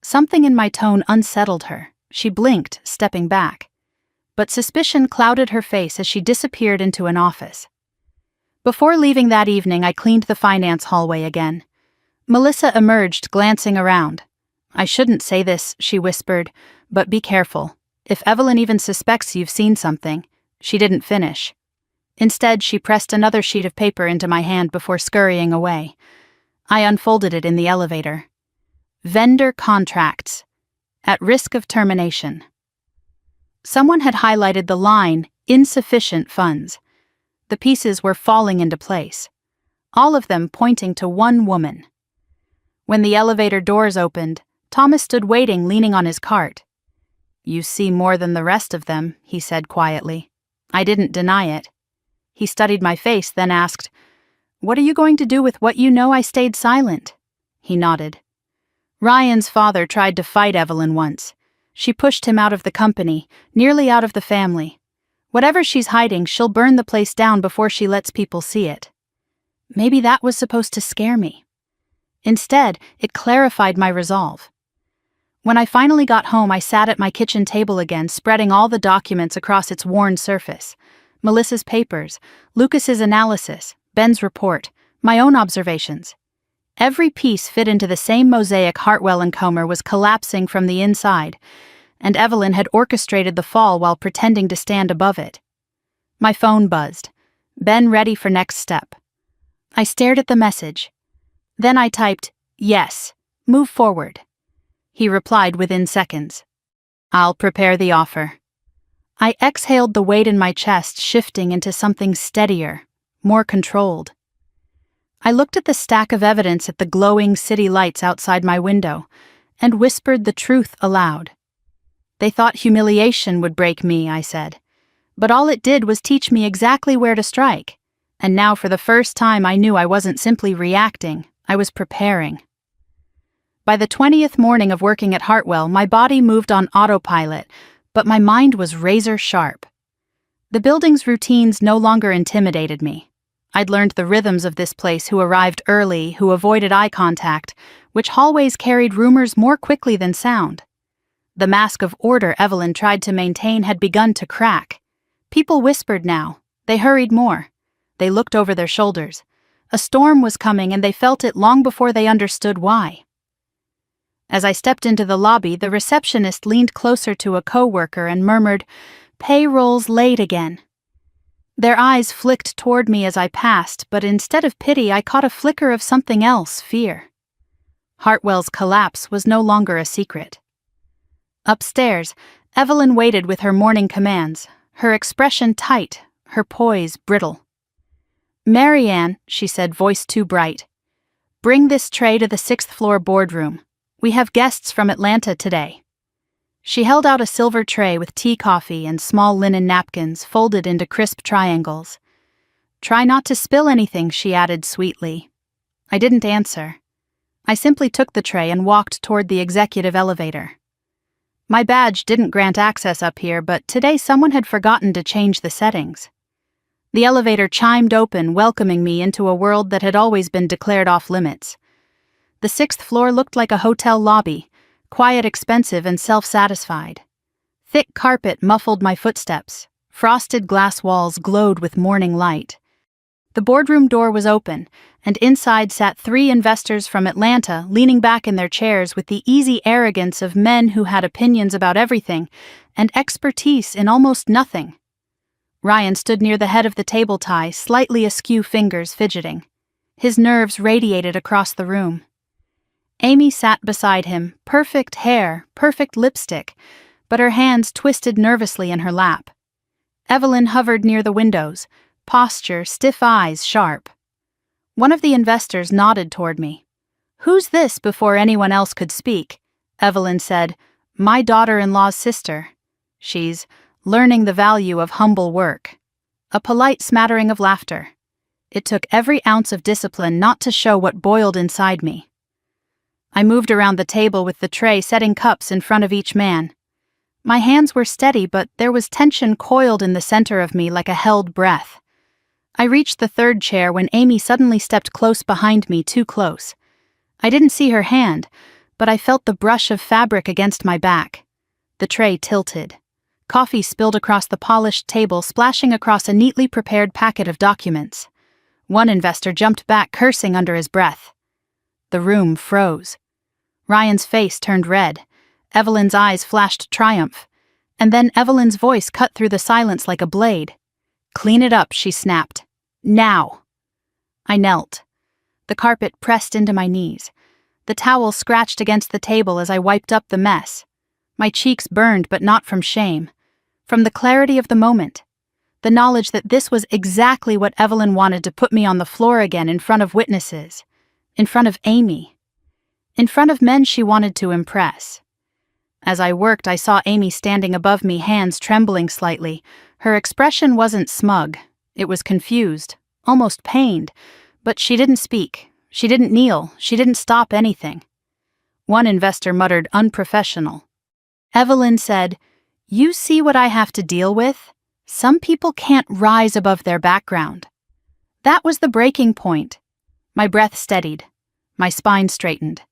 A: Something in my tone unsettled her. She blinked, stepping back. But suspicion clouded her face as she disappeared into an office. Before leaving that evening, I cleaned the finance hallway again. Melissa emerged, glancing around. I shouldn't say this, she whispered, but be careful. If Evelyn even suspects you've seen something. She didn't finish. Instead, she pressed another sheet of paper into my hand before scurrying away. I unfolded it in the elevator. Vendor contracts. At risk of termination. Someone had highlighted the line, insufficient funds. The pieces were falling into place, all of them pointing to one woman. When the elevator doors opened, Thomas stood waiting, leaning on his cart. You see more than the rest of them, he said quietly. I didn't deny it. He studied my face, then asked, What are you going to do with what you know? I stayed silent. He nodded. Ryan's father tried to fight Evelyn once. She pushed him out of the company, nearly out of the family. Whatever she's hiding, she'll burn the place down before she lets people see it. Maybe that was supposed to scare me. Instead, it clarified my resolve. When I finally got home, I sat at my kitchen table again, spreading all the documents across its worn surface. Melissa's papers, Lucas's analysis, Ben's report, my own observations. Every piece fit into the same mosaic Hartwell and Comer was collapsing from the inside, and Evelyn had orchestrated the fall while pretending to stand above it. My phone buzzed. Ben ready for next step. I stared at the message. Then I typed, Yes, move forward. He replied within seconds. I'll prepare the offer. I exhaled, the weight in my chest shifting into something steadier, more controlled. I looked at the stack of evidence at the glowing city lights outside my window and whispered the truth aloud. They thought humiliation would break me, I said. But all it did was teach me exactly where to strike. And now for the first time I knew I wasn't simply reacting, I was preparing. By the 20th morning of working at Hartwell, my body moved on autopilot, but my mind was razor sharp. The building's routines no longer intimidated me. I'd learned the rhythms of this place, who arrived early, who avoided eye contact, which hallways carried rumors more quickly than sound. The mask of order Evelyn tried to maintain had begun to crack. People whispered now. They hurried more. They looked over their shoulders. A storm was coming, and they felt it long before they understood why. As I stepped into the lobby, the receptionist leaned closer to a coworker and murmured, "Payroll's late again." Their eyes flicked toward me as I passed, but instead of pity, I caught a flicker of something else, fear. Hartwell's collapse was no longer a secret. Upstairs, Evelyn waited with her morning commands, her expression tight, her poise brittle. "Marianne," she said, voice too bright, "bring this tray to the 6th floor boardroom. We have guests from Atlanta today." She held out a silver tray with tea coffee and small linen napkins folded into crisp triangles. "Try not to spill anything," she added sweetly. I didn't answer. I simply took the tray and walked toward the executive elevator. My badge didn't grant access up here, but today someone had forgotten to change the settings. The elevator chimed open, welcoming me into a world that had always been declared off-limits. The 6th floor looked like a hotel lobby, quiet, expensive, and self-satisfied. Thick carpet muffled my footsteps. Frosted glass walls glowed with morning light. The boardroom door was open, and inside sat 3 investors from Atlanta, leaning back in their chairs with the easy arrogance of men who had opinions about everything and expertise in almost nothing. Ryan stood near the head of the table tie, slightly askew, fingers fidgeting. His nerves radiated across the room. Amy sat beside him, perfect hair, perfect lipstick, but her hands twisted nervously in her lap. Evelyn hovered near the windows, posture, stiff eyes sharp. One of the investors nodded toward me. "Who's this?" Before anyone else could speak, Evelyn said, "My daughter-in-law's sister. She's learning the value of humble work." A polite smattering of laughter. It took every ounce of discipline not to show what boiled inside me. I moved around the table with the tray, setting cups in front of each man. My hands were steady, but there was tension coiled in the center of me like a held breath. I reached the 3rd chair when Amy suddenly stepped close behind me, too close. I didn't see her hand, but I felt the brush of fabric against my back. The tray tilted. Coffee spilled across the polished table, splashing across a neatly prepared packet of documents. One investor jumped back, cursing under his breath. The room froze. Ryan's face turned red. Evelyn's eyes flashed triumph. And then Evelyn's voice cut through the silence like a blade. "Clean it up," she snapped. "Now." I knelt. The carpet pressed into my knees. The towel scratched against the table as I wiped up the mess. My cheeks burned, but not from shame. From the clarity of the moment. The knowledge that this was exactly what Evelyn wanted to put me on the floor again in front of witnesses. In front of Amy. In front of men she wanted to impress. As I worked, I saw Amy standing above me, hands trembling slightly. Her expression wasn't smug. It was confused, almost pained. But she didn't speak. She didn't kneel. She didn't stop anything. One investor muttered, "Unprofessional." Evelyn said, "You see what I have to deal with? Some people can't rise above their background." That was the breaking point. My breath steadied. My spine straightened.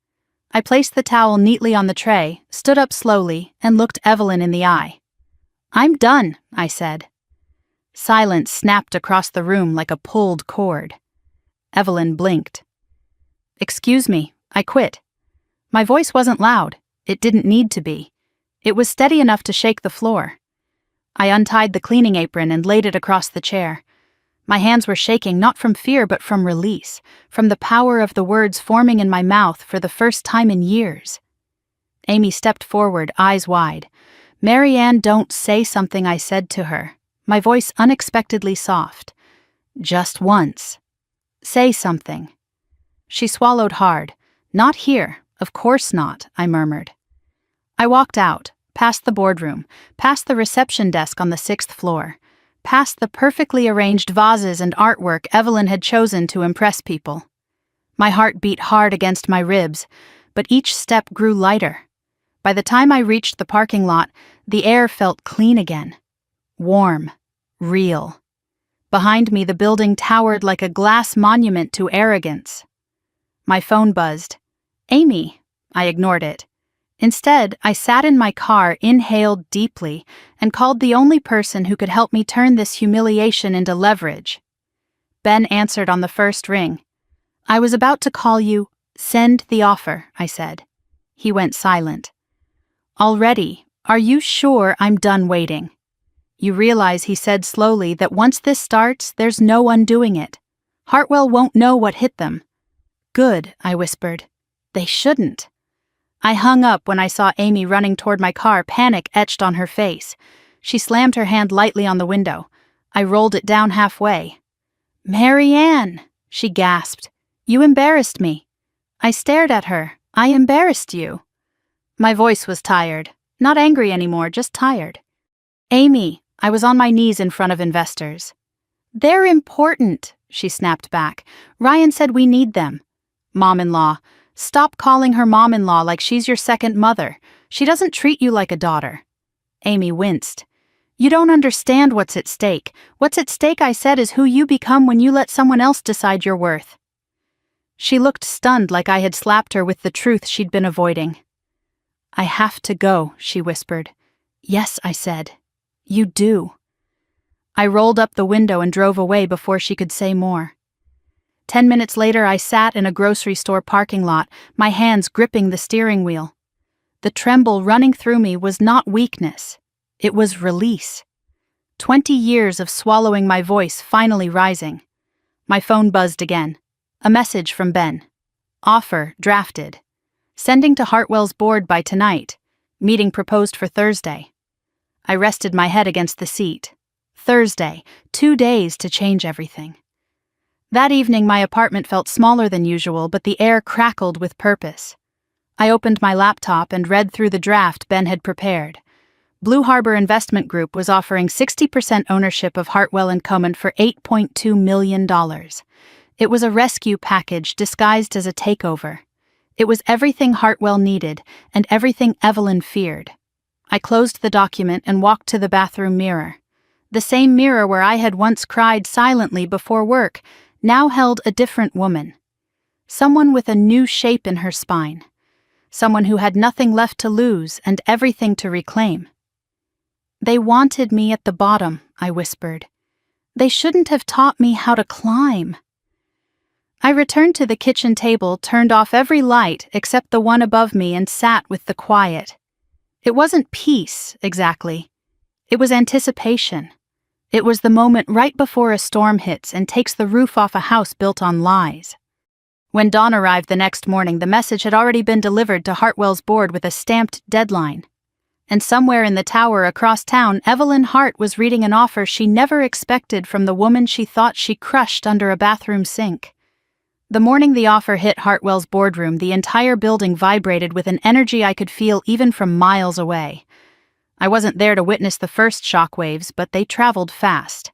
A: I placed the towel neatly on the tray, stood up slowly, and looked Evelyn in the eye. "I'm done," I said. Silence snapped across the room like a pulled cord. Evelyn blinked. "Excuse me, I quit." My voice wasn't loud. It didn't need to be. It was steady enough to shake the floor. I untied the cleaning apron and laid it across the chair. My hands were shaking, not from fear but from release, from the power of the words forming in my mouth for the first time in years. Amy stepped forward, eyes wide. "Marianne, don't say something," I said to her, my voice unexpectedly soft. "Just once. Say something." She swallowed hard. "Not here, of course not," I murmured. I walked out, past the boardroom, past the reception desk on the 6th floor. Past the perfectly arranged vases and artwork Evelyn had chosen to impress people. My heart beat hard against my ribs, but each step grew lighter. By the time I reached the parking lot, the air felt clean again. Warm. Real. Behind me, the building towered like a glass monument to arrogance. My phone buzzed. "Amy." I ignored it. Instead, I sat in my car, inhaled deeply, and called the only person who could help me turn this humiliation into leverage. Ben answered on the first ring. "I was about to call you. Send the offer," I said. He went silent. "Already? Are you sure I'm done waiting?" You realize, he said slowly, that once this starts, there's no undoing it. Hartwell won't know what hit them. Good, I whispered. They shouldn't. I hung up when I saw Amy running toward my car, panic etched on her face. She slammed her hand lightly on the window. I rolled it down halfway. "Marianne," she gasped. "You embarrassed me." I stared at her. "I embarrassed you." My voice was tired. Not angry anymore, just tired. "Amy," I was on my knees in front of investors. "They're important," she snapped back. "Ryan said we need them." "Mom-in-law. Stop calling her mom-in-law like she's your second mother. She doesn't treat you like a daughter." Amy winced. "You don't understand what's at stake. What's at stake, I said, is who you become when you let someone else decide your worth." She looked stunned, like I had slapped her with the truth she'd been avoiding. "I have to go," she whispered. "Yes," I said. "You do." I rolled up the window and drove away before she could say more. 10 minutes later, I sat in a grocery store parking lot, my hands gripping the steering wheel. The tremble running through me was not weakness. It was release. 20 years of swallowing my voice finally rising. My phone buzzed again. A message from Ben. Offer drafted. Sending to Hartwell's board by tonight. Meeting proposed for Thursday. I rested my head against the seat. Thursday, 2 days to change everything. That evening, my apartment felt smaller than usual, but the air crackled with purpose. I opened my laptop and read through the draft Ben had prepared. Blue Harbor Investment Group was offering 60% ownership of Hartwell & Common for $8.2 million. It was a rescue package disguised as a takeover. It was everything Hartwell needed and everything Evelyn feared. I closed the document and walked to the bathroom mirror. The same mirror where I had once cried silently before work now held a different woman. Someone with a new shape in her spine. Someone who had nothing left to lose and everything to reclaim. "They wanted me at the bottom," I whispered. "They shouldn't have taught me how to climb." I returned to the kitchen table, turned off every light except the one above me, and sat with the quiet. It wasn't peace, exactly. It was anticipation. It was the moment right before a storm hits and takes the roof off a house built on lies. When dawn arrived the next morning, the message had already been delivered to Hartwell's board with a stamped deadline. And somewhere in the tower across town, Evelyn Hart was reading an offer she never expected from the woman she thought she crushed under a bathroom sink. The morning the offer hit Hartwell's boardroom, the entire building vibrated with an energy I could feel even from miles away. I wasn't there to witness the first shockwaves, but they traveled fast.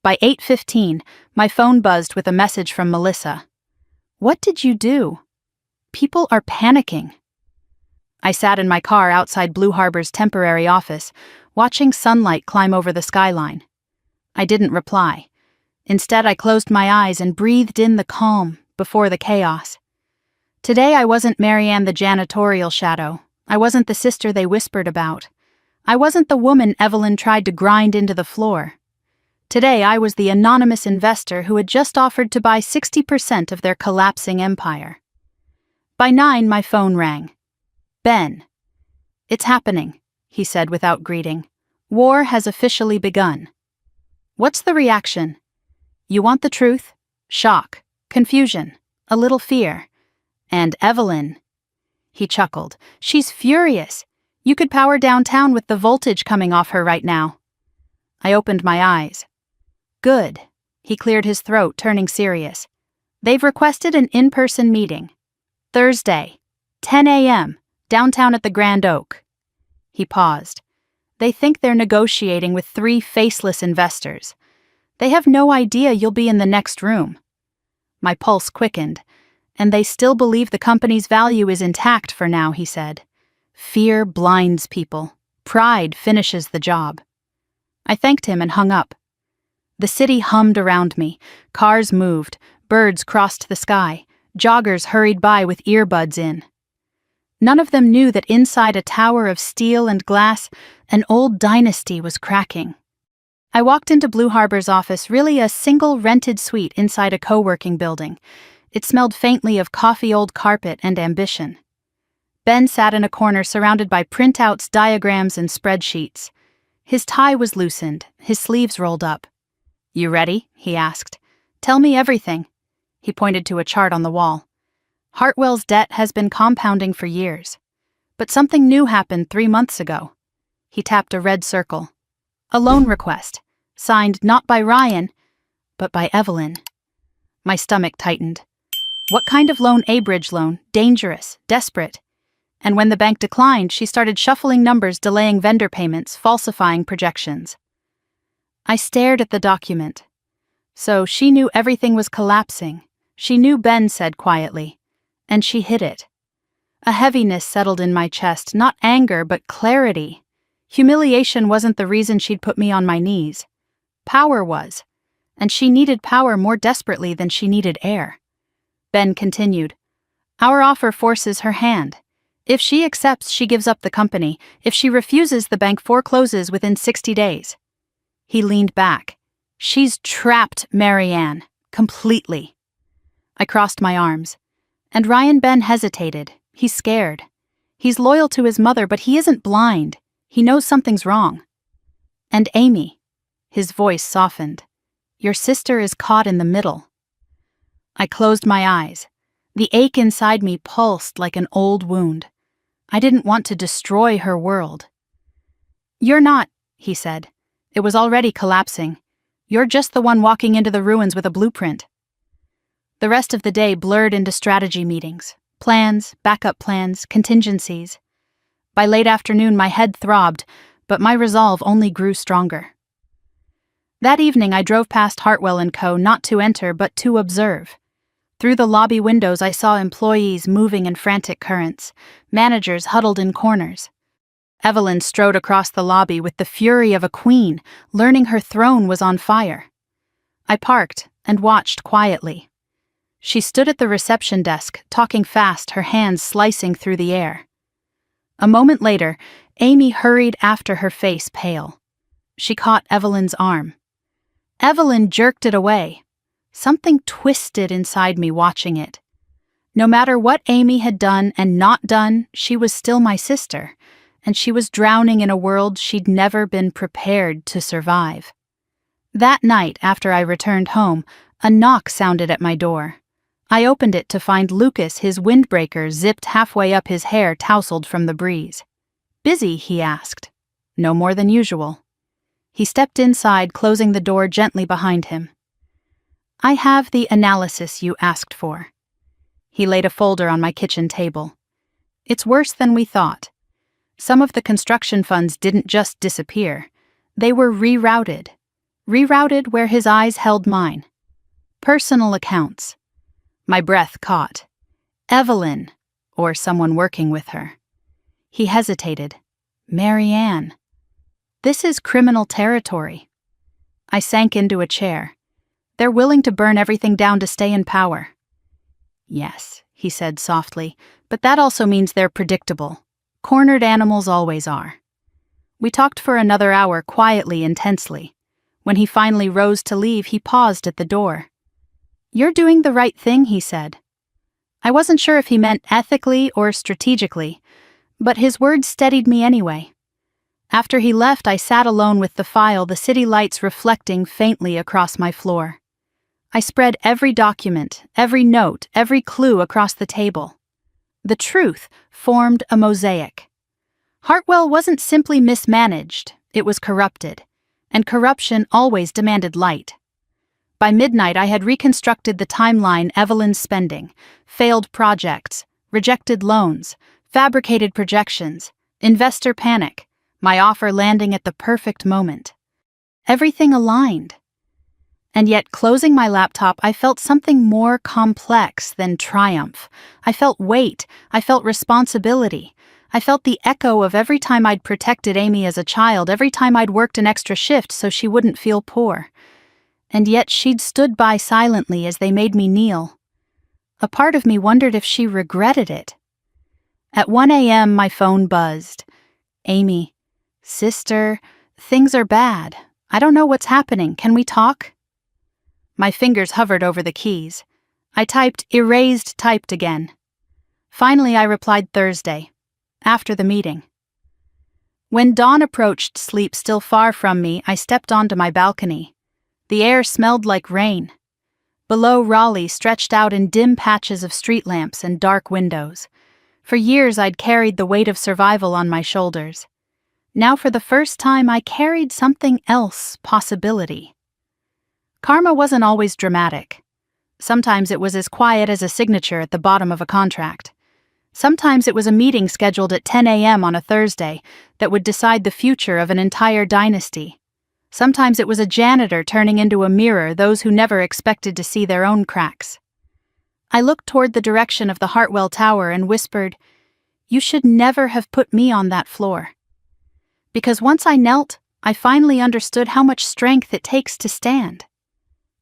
A: By 8:15, my phone buzzed with a message from Melissa. "What did you do? People are panicking." I sat in my car outside Blue Harbor's temporary office, watching sunlight climb over the skyline. I didn't reply. Instead, I closed my eyes and breathed in the calm before the chaos. Today, I wasn't Marianne the janitorial shadow. I wasn't the sister they whispered about. I wasn't the woman Evelyn tried to grind into the floor. Today, I was the anonymous investor who had just offered to buy 60% of their collapsing empire. By 9, my phone rang. "Ben." "It's happening," he said without greeting. "War has officially begun." "What's the reaction?" "You want the truth?" "Shock, confusion, a little fear. And Evelyn." He chuckled. "She's furious. You could power downtown with the voltage coming off her right now." I opened my eyes. "Good." He cleared his throat, turning serious. "They've requested an in-person meeting. Thursday, 10 a.m., downtown at the Grand Oak." He paused. "They think they're negotiating with 3 faceless investors. They have no idea you'll be in the next room." My pulse quickened. "And they still believe the company's value is intact for now," he said. "Fear blinds people. Pride finishes the job." I thanked him and hung up. The city hummed around me. Cars moved. Birds crossed the sky. Joggers hurried by with earbuds in. None of them knew that inside a tower of steel and glass, an old dynasty was cracking. I walked into Blue Harbor's office, really a single rented suite inside a co-working building. It smelled faintly of coffee, old carpet, and ambition. Ben sat in a corner surrounded by printouts, diagrams, and spreadsheets. His tie was loosened, his sleeves rolled up. "You ready?" he asked. "Tell me everything." He pointed to a chart on the wall. "Hartwell's debt has been compounding for years. But something new happened 3 months ago." He tapped a red circle. "A loan request, signed not by Ryan, but by Evelyn." My stomach tightened. What kind of loan? A bridge loan, dangerous, desperate. And when the bank declined, she started shuffling numbers, delaying vendor payments, falsifying projections. I stared at the document. So she knew everything was collapsing. She knew, Ben said quietly. And she hid it. A heaviness settled in my chest, not anger, but clarity. Humiliation wasn't the reason she'd put me on my knees. Power was. And she needed power more desperately than she needed air. Ben continued. "Our offer forces her hand. If she accepts, she gives up the company. If she refuses, the bank forecloses within 60 days. He leaned back. "She's trapped Marianne. Completely." I crossed my arms. And Ryan? Ben hesitated. He's scared. He's loyal to his mother, but he isn't blind. He knows something's wrong. "And Amy." His voice softened. "Your sister is caught in the middle." I closed my eyes. The ache inside me pulsed like an old wound. I didn't want to destroy her world. "You're not," he said. "It was already collapsing. You're just the one walking into the ruins with a blueprint." The rest of the day blurred into strategy meetings. Plans, backup plans, contingencies. By late afternoon, my head throbbed, but my resolve only grew stronger. That evening, I drove past Hartwell & Co., not to enter, but to observe. Through the lobby windows, I saw employees moving in frantic currents, managers huddled in corners. Evelyn strode across the lobby with the fury of a queen, learning her throne was on fire. I parked and watched quietly. She stood at the reception desk, talking fast, her hands slicing through the air. A moment later, Amy hurried after, her face pale. She caught Evelyn's arm. Evelyn jerked it away. Something twisted inside me watching it. No matter what Amy had done and not done, she was still my sister, and she was drowning in a world she'd never been prepared to survive. That night, after I returned home, a knock sounded at my door. I opened it to find Lucas, his windbreaker zipped halfway up, his hair tousled from the breeze. "Busy?" he asked. "No more than usual." He stepped inside, closing the door gently behind him. "I have the analysis you asked for." He laid a folder on my kitchen table. "It's worse than we thought. Some of the construction funds didn't just disappear. They were rerouted. Rerouted where his eyes held mine. Personal accounts." My breath caught. Evelyn, or someone working with her. He hesitated. "Marianne. This is criminal territory." I sank into a chair. "They're willing to burn everything down to stay in power." "Yes," he said softly, "but that also means they're predictable. Cornered animals always are." We talked for another hour, quietly, intensely. When he finally rose to leave, he paused at the door. "You're doing the right thing," he said. I wasn't sure if he meant ethically or strategically, but his words steadied me anyway. After he left, I sat alone with the file, the city lights reflecting faintly across my floor. I spread every document, every note, every clue across the table. The truth formed a mosaic. Hartwell wasn't simply mismanaged, it was corrupted, and corruption always demanded light. By midnight, I had reconstructed the timeline: Evelyn's spending, failed projects, rejected loans, fabricated projections, investor panic, my offer landing at the perfect moment. Everything aligned. And yet, closing my laptop, I felt something more complex than triumph. I felt weight. I felt responsibility. I felt the echo of every time I'd protected Amy as a child, every time I'd worked an extra shift so she wouldn't feel poor. And yet she'd stood by silently as they made me kneel. A part of me wondered if she regretted it. At 1 a.m., my phone buzzed. "Amy, sister, things are bad. I don't know what's happening. Can we talk?" My fingers hovered over the keys. I typed erased, typed again. Finally, I replied Thursday, after the meeting. When dawn approached, sleep still far from me, I stepped onto my balcony. The air smelled like rain. Below, Raleigh stretched out in dim patches of street lamps and dark windows. For years I'd carried the weight of survival on my shoulders. Now for the first time I carried something else, possibility. Karma wasn't always dramatic. Sometimes it was as quiet as a signature at the bottom of a contract. Sometimes it was a meeting scheduled at 10 a.m. on a Thursday that would decide the future of an entire dynasty. Sometimes it was a janitor turning into a mirror those who never expected to see their own cracks. I looked toward the direction of the Hartwell Tower and whispered, "You should never have put me on that floor." Because once I knelt, I finally understood how much strength it takes to stand.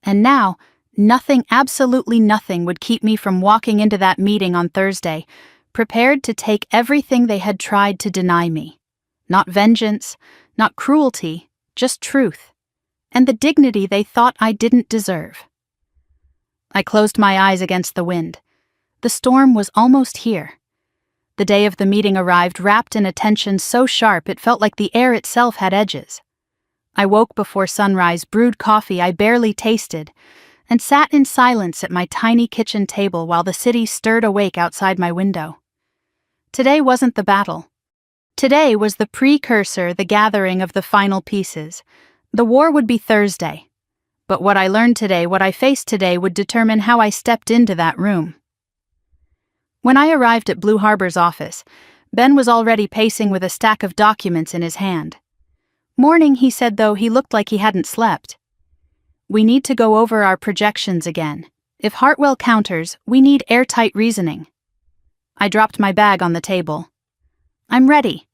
A: And now, nothing, absolutely nothing, would keep me from walking into that meeting on Thursday, prepared to take everything they had tried to deny me. Not vengeance, not cruelty, just truth, and the dignity they thought I didn't deserve. I closed my eyes against the wind. The storm was almost here. The day of the meeting arrived wrapped in a tension so sharp it felt like the air itself had edges. I woke before sunrise, brewed coffee I barely tasted, and sat in silence at my tiny kitchen table while the city stirred awake outside my window. Today wasn't the battle. Today was the precursor, the gathering of the final pieces. The war would be Thursday. But what I learned today, what I faced today, would determine how I stepped into that room. When I arrived at Blue Harbor's office, Ben was already pacing with a stack of documents in his hand. "Morning," he said, though he looked like he hadn't slept. "We need to go over our projections again. If Hartwell counters, we need airtight reasoning." I dropped my bag on the table. "I'm ready."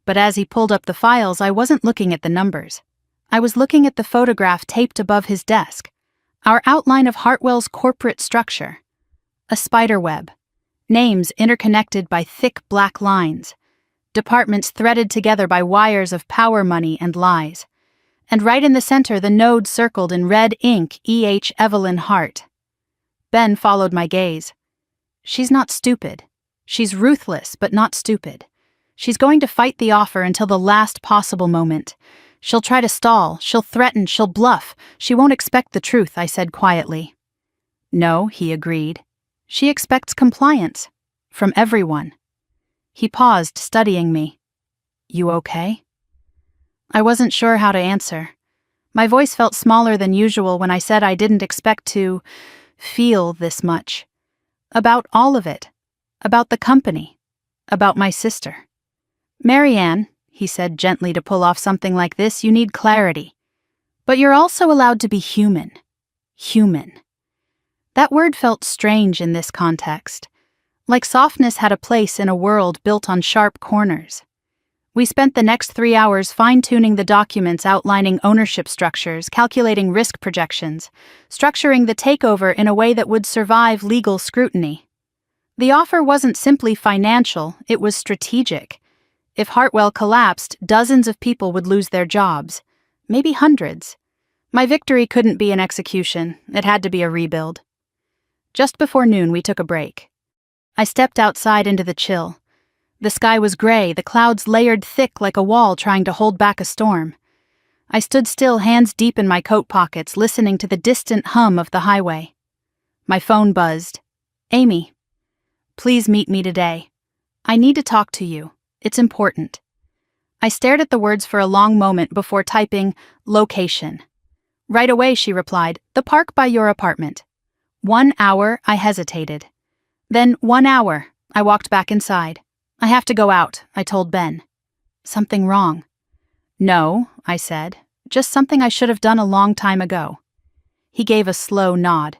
A: But as he pulled up the files, I wasn't looking at the numbers. I was looking at the photograph taped above his desk. Our outline of Hartwell's corporate structure. A spider web. Names interconnected by thick black lines. Departments threaded together by wires of power, money, and lies. And right in the center, the node circled in red ink, E.H. Evelyn Hart. Ben followed my gaze. "She's not stupid. She's ruthless, but not stupid. She's going to fight the offer until the last possible moment. She'll try to stall, she'll threaten, she'll bluff. She won't expect the truth," I said quietly. "No," he agreed. "She expects compliance. From everyone." He paused, studying me. "You okay?" I wasn't sure how to answer. My voice felt smaller than usual when I said I didn't expect to feel this much. About all of it. About the company. About my sister. "Marianne," he said gently, "to pull off something like this, you need clarity. But you're also allowed to be human. Human." That word felt strange in this context. Like softness had a place in a world built on sharp corners. We spent the next 3 hours fine-tuning the documents outlining ownership structures, calculating risk projections, structuring the takeover in a way that would survive legal scrutiny. The offer wasn't simply financial, it was strategic. If Hartwell collapsed, dozens of people would lose their jobs, maybe hundreds. My victory couldn't be an execution, it had to be a rebuild. Just before noon, we took a break. I stepped outside into the chill. The sky was gray, the clouds layered thick like a wall trying to hold back a storm. I stood still, hands deep in my coat pockets, listening to the distant hum of the highway. My phone buzzed. "Amy, please meet me today. I need to talk to you. It's important." I stared at the words for a long moment before typing, "Location." "Right away," she replied. "The park by your apartment." 1 hour, I hesitated. Then 1 hour, I walked back inside. "I have to go out," I told Ben. "Something wrong?" "No," I said. "Just something I should have done a long time ago." He gave a slow nod.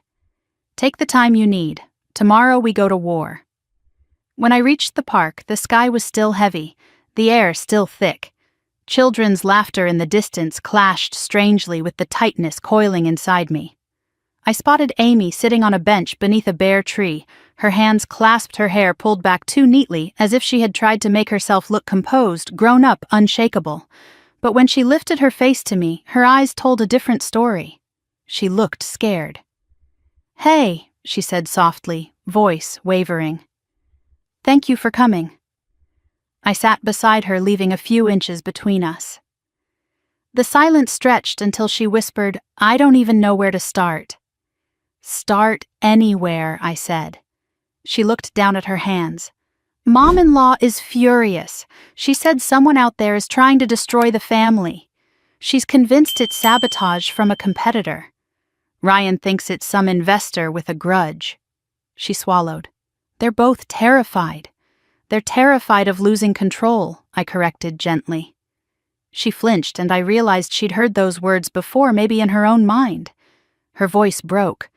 A: "Take the time you need. Tomorrow we go to war." When I reached the park, the sky was still heavy, the air still thick. Children's laughter in the distance clashed strangely with the tightness coiling inside me. I spotted Amy sitting on a bench beneath a bare tree, her hands clasped, her hair pulled back too neatly as if she had tried to make herself look composed, grown up, unshakable. But when she lifted her face to me, her eyes told a different story. She looked scared. "Hey," she said softly, voice wavering. "Thank you for coming." I sat beside her, leaving a few inches between us. The silence stretched until she whispered, "I don't even know where to start." "Start anywhere," I said. She looked down at her hands. "Mom-in-law is furious. She said someone out there is trying to destroy the family. She's convinced it's sabotage from a competitor. Ryan thinks it's some investor with a grudge." She swallowed. "They're both terrified. They're terrified of losing control," I corrected gently. She flinched, and I realized she'd heard those words before, maybe in her own mind. Her voice broke.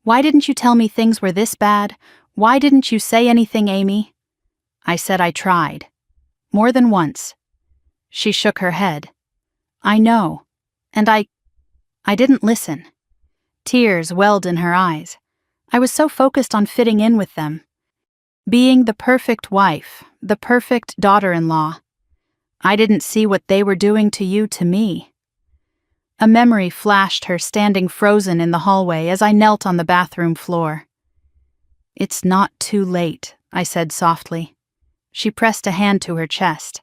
A: "Why didn't you tell me things were this bad? Why didn't you say anything, Amy?" I said I tried. More than once. She shook her head. "I know. And I didn't listen." Tears welled in her eyes. I was so focused on fitting in with them. Being the perfect wife, the perfect daughter-in-law. I didn't see what they were doing to you to me. A memory flashed, her standing frozen in the hallway as I knelt on the bathroom floor. "It's not too late," I said softly. She pressed a hand to her chest.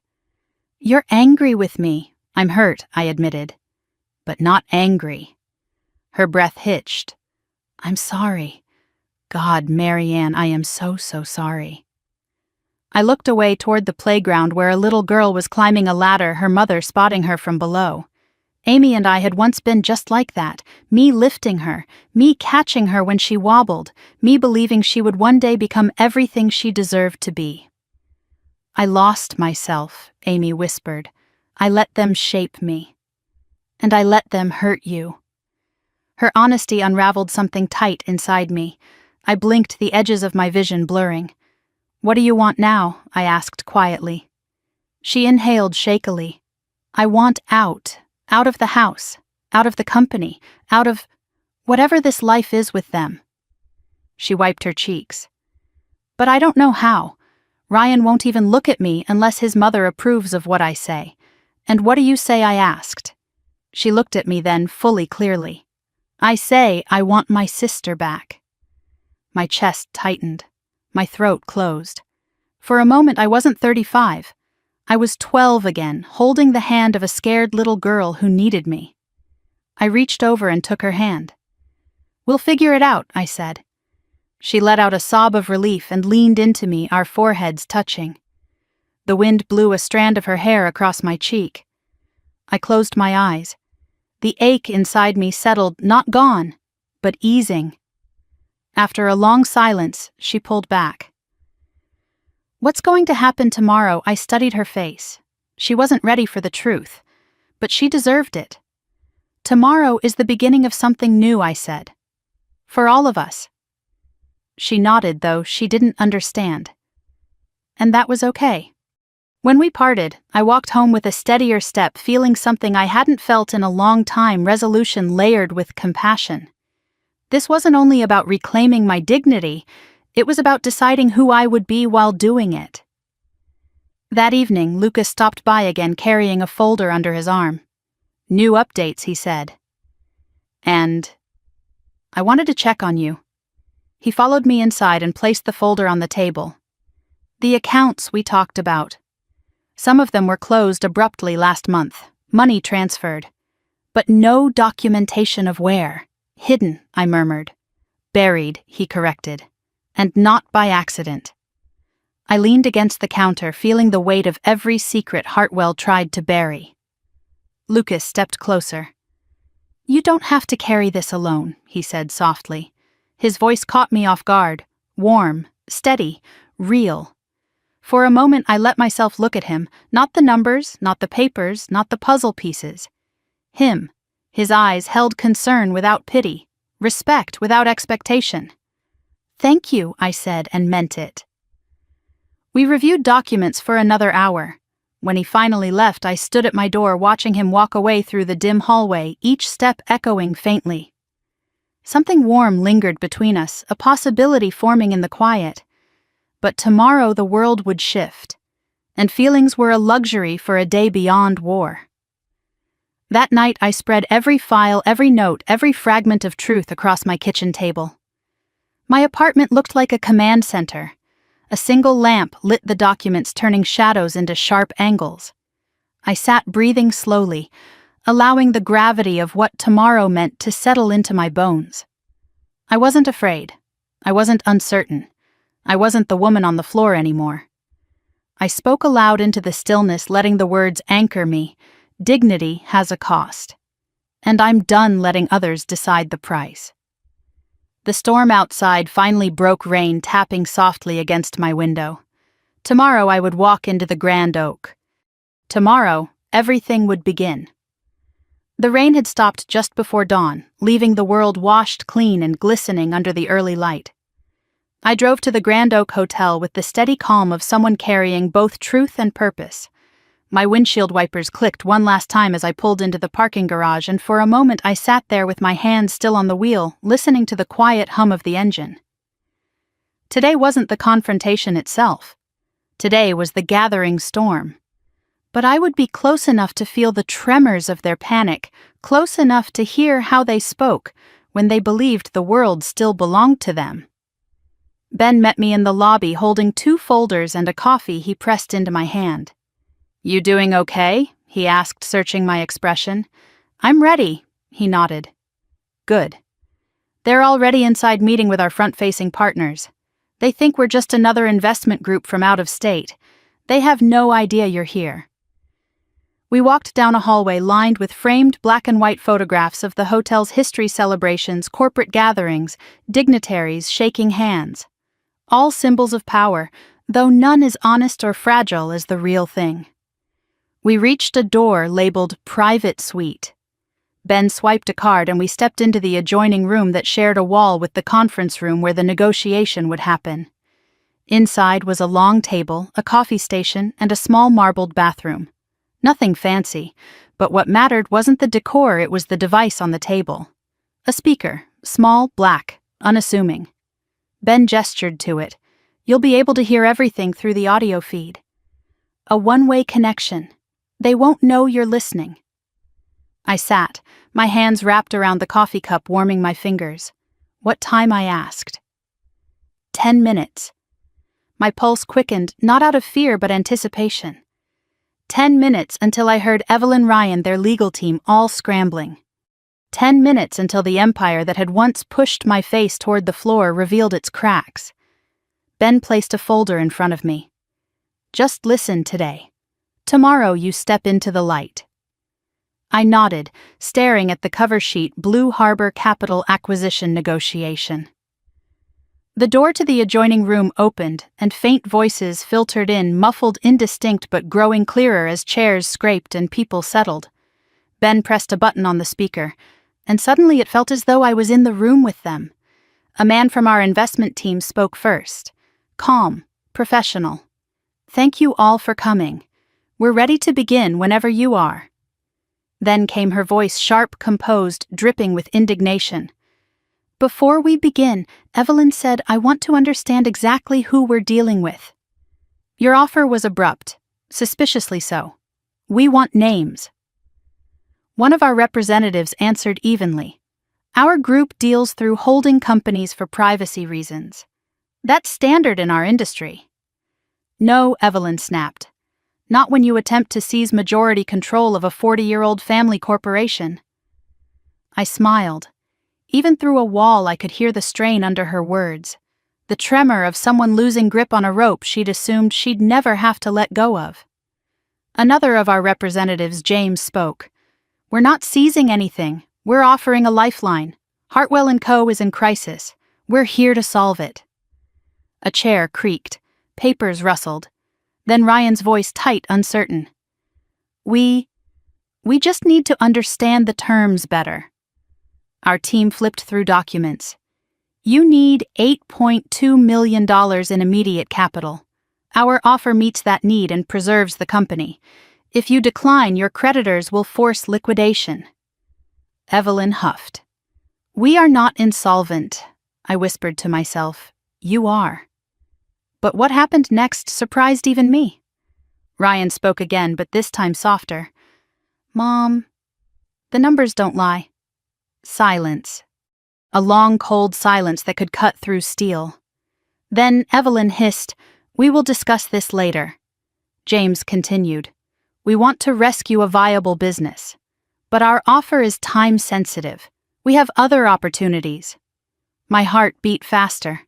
A: "You're angry with me." "I'm hurt," I admitted. "But not angry." Her breath hitched. "I'm sorry. God, Marianne, I am so sorry." I looked away toward the playground where a little girl was climbing a ladder, her mother spotting her from below. Amy and I had once been just like that, me lifting her, me catching her when she wobbled, me believing she would one day become everything she deserved to be. "I lost myself," Amy whispered. "I let them shape me. And I let them hurt you." Her honesty unraveled something tight inside me. I blinked, the edges of my vision blurring. "What do you want now?" I asked quietly. She inhaled shakily. "I want out of the house, out of the company, out of whatever this life is with them." She wiped her cheeks. "But I don't know how. Ryan won't even look at me unless his mother approves of what I say. And what do you say?" I asked. She looked at me then, fully clearly. "I say I want my sister back." My chest tightened. My throat closed. For a moment I wasn't 35. I was 12 again, holding the hand of a scared little girl who needed me. I reached over and took her hand. "We'll figure it out," I said. She let out a sob of relief and leaned into me, our foreheads touching. The wind blew a strand of her hair across my cheek. I closed my eyes. The ache inside me settled, not gone, but easing. After a long silence, she pulled back. "What's going to happen tomorrow?" I studied her face. She wasn't ready for the truth, but she deserved it. "Tomorrow is the beginning of something new," I said. "For all of us." She nodded, though she didn't understand. And that was okay. When we parted, I walked home with a steadier step, feeling something I hadn't felt in a long time, resolution layered with compassion. This wasn't only about reclaiming my dignity, it was about deciding who I would be while doing it. That evening, Lucas stopped by again, carrying a folder under his arm. "New updates," he said. "And I wanted to check on you." He followed me inside and placed the folder on the table. "The accounts we talked about. Some of them were closed abruptly last month, money transferred. But no documentation of where. Hidden," I murmured. "Buried," he corrected. "And not by accident." I leaned against the counter, feeling the weight of every secret Hartwell tried to bury. Lucas stepped closer. "You don't have to carry this alone," he said softly. His voice caught me off guard, warm, steady, real. For a moment I let myself look at him, not the numbers, not the papers, not the puzzle pieces. Him. His eyes held concern without pity, respect without expectation. "Thank you," I said, and meant it. We reviewed documents for another hour. When he finally left, I stood at my door watching him walk away through the dim hallway, each step echoing faintly. Something warm lingered between us, a possibility forming in the quiet. But tomorrow the world would shift, and feelings were a luxury for a day beyond war. That night I spread every file, every note, every fragment of truth across my kitchen table. My apartment looked like a command center, A single lamp lit the documents, turning shadows into sharp angles. I sat breathing slowly, allowing the gravity of what tomorrow meant to settle into my bones. I wasn't afraid. I wasn't uncertain. I wasn't the woman on the floor anymore. I spoke aloud into the stillness, letting the words anchor me. Dignity has a cost. And I'm done letting others decide the price. The storm outside finally broke, rain tapping softly against my window. Tomorrow I would walk into the Grand Oak. Tomorrow, everything would begin. The rain had stopped just before dawn, leaving the world washed clean and glistening under the early light. I drove to the Grand Oak Hotel with the steady calm of someone carrying both truth and purpose. My windshield wipers clicked one last time as I pulled into the parking garage, and for a moment I sat there with my hands still on the wheel, listening to the quiet hum of the engine. Today wasn't the confrontation itself. Today was the gathering storm. But I would be close enough to feel the tremors of their panic, close enough to hear how they spoke when they believed the world still belonged to them. Ben met me in the lobby holding 2 folders and a coffee he pressed into my hand. "You doing okay?" he asked, searching my expression. "I'm ready," he nodded. "Good. They're already inside meeting with our front-facing partners. They think we're just another investment group from out of state. They have no idea you're here." We walked down a hallway lined with framed black and white photographs of the hotel's history celebrations, corporate gatherings, dignitaries shaking hands. All symbols of power, though none as honest or fragile as the real thing. We reached a door labeled Private Suite. Ben swiped a card and we stepped into the adjoining room that shared a wall with the conference room where the negotiation would happen. Inside was a long table, a coffee station, and a small marbled bathroom. Nothing fancy, but what mattered wasn't the decor, it was the device on the table. A speaker, small, black, unassuming. Ben gestured to it. "You'll be able to hear everything through the audio feed. A one-way connection. They won't know you're listening." I sat, my hands wrapped around the coffee cup, warming my fingers. What time, I asked. 10 minutes. My pulse quickened, not out of fear but anticipation. 10 minutes until I heard Evelyn Ryan, their legal team, all scrambling. 10 minutes until the empire that had once pushed my face toward the floor revealed its cracks. Ben placed a folder in front of me. "Just listen today. Tomorrow you step into the light." I nodded, staring at the cover sheet, Blue Harbor Capital Acquisition Negotiation. The door to the adjoining room opened, and faint voices filtered in, muffled, indistinct but growing clearer as chairs scraped and people settled. Ben pressed a button on the speaker, and suddenly it felt as though I was in the room with them. A man from our investment team spoke first. Calm, professional. "Thank you all for coming. We're ready to begin whenever you are." Then came her voice, sharp, composed, dripping with indignation. "Before we begin, Evelyn said, I want to understand exactly who we're dealing with." Your offer was abrupt, suspiciously so. "We want names." One of our representatives answered evenly. "Our group deals through holding companies for privacy reasons. That's standard in our industry." "No," Evelyn snapped. "Not when you attempt to seize majority control of a 40-year-old family corporation." I smiled. Even through a wall I could hear the strain under her words, the tremor of someone losing grip on a rope she'd assumed she'd never have to let go of. Another of our representatives, James, spoke. "We're not seizing anything. We're offering a lifeline. Hartwell & Co. is in crisis. We're here to solve it." A chair creaked. Papers rustled. Then Ryan's voice, tight, uncertain. We just need to understand the terms better." Our team flipped through documents. "You need $8.2 million in immediate capital. Our offer meets that need and preserves the company. If you decline, your creditors will force liquidation." Evelyn huffed. "We are not insolvent," I whispered to myself. "You are." But what happened next surprised even me. Ryan spoke again, but this time softer. "Mom, the numbers don't lie." Silence. A long, cold silence that could cut through steel. Then Evelyn hissed, We will discuss this later. James continued. We want to rescue a viable business. But our offer is time-sensitive. We have other opportunities. My heart beat faster.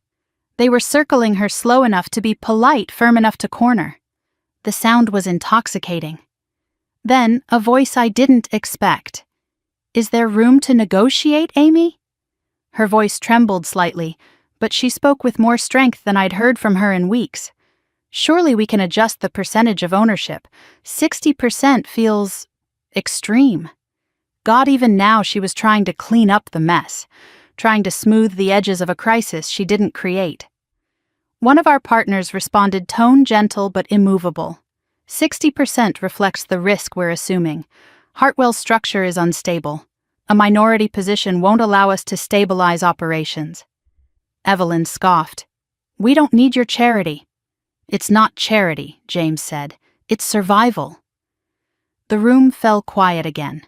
A: They were circling her slow enough to be polite, firm enough to corner. The sound was intoxicating. Then, a voice I didn't expect. Is there room to negotiate, Amy? Her voice trembled slightly, but she spoke with more strength than I'd heard from her in weeks. Surely we can adjust the percentage of ownership. 60% feels extreme. God, even now she was trying to clean up the mess, trying to smooth the edges of a crisis she didn't create. One of our partners responded tone gentle but immovable. 60% reflects the risk we're assuming. Hartwell's structure is unstable. A minority position won't allow us to stabilize operations. Evelyn scoffed. We don't need your charity. It's not charity, James said. It's survival. The room fell quiet again.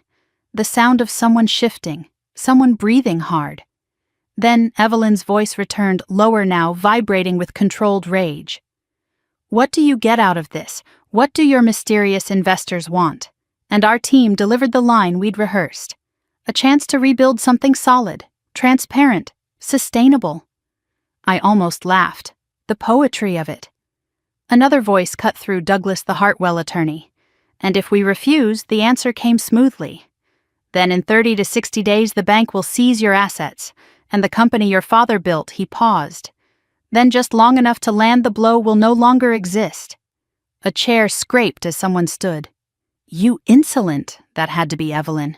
A: The sound of someone shifting, someone breathing hard. Then Evelyn's voice returned, lower now, vibrating with controlled rage. What do you get out of this? What do your mysterious investors want? And our team delivered the line we'd rehearsed. A chance to rebuild something solid, transparent, sustainable. I almost laughed. The poetry of it. Another voice cut through, Douglas the Hartwell attorney. And if we refuse, the answer came smoothly. Then in 30 to 60 days the bank will seize your assets, and the company your father built. He paused. Then just long enough to land the blow will no longer exist. A chair scraped as someone stood. You insolent, that had to be Evelyn.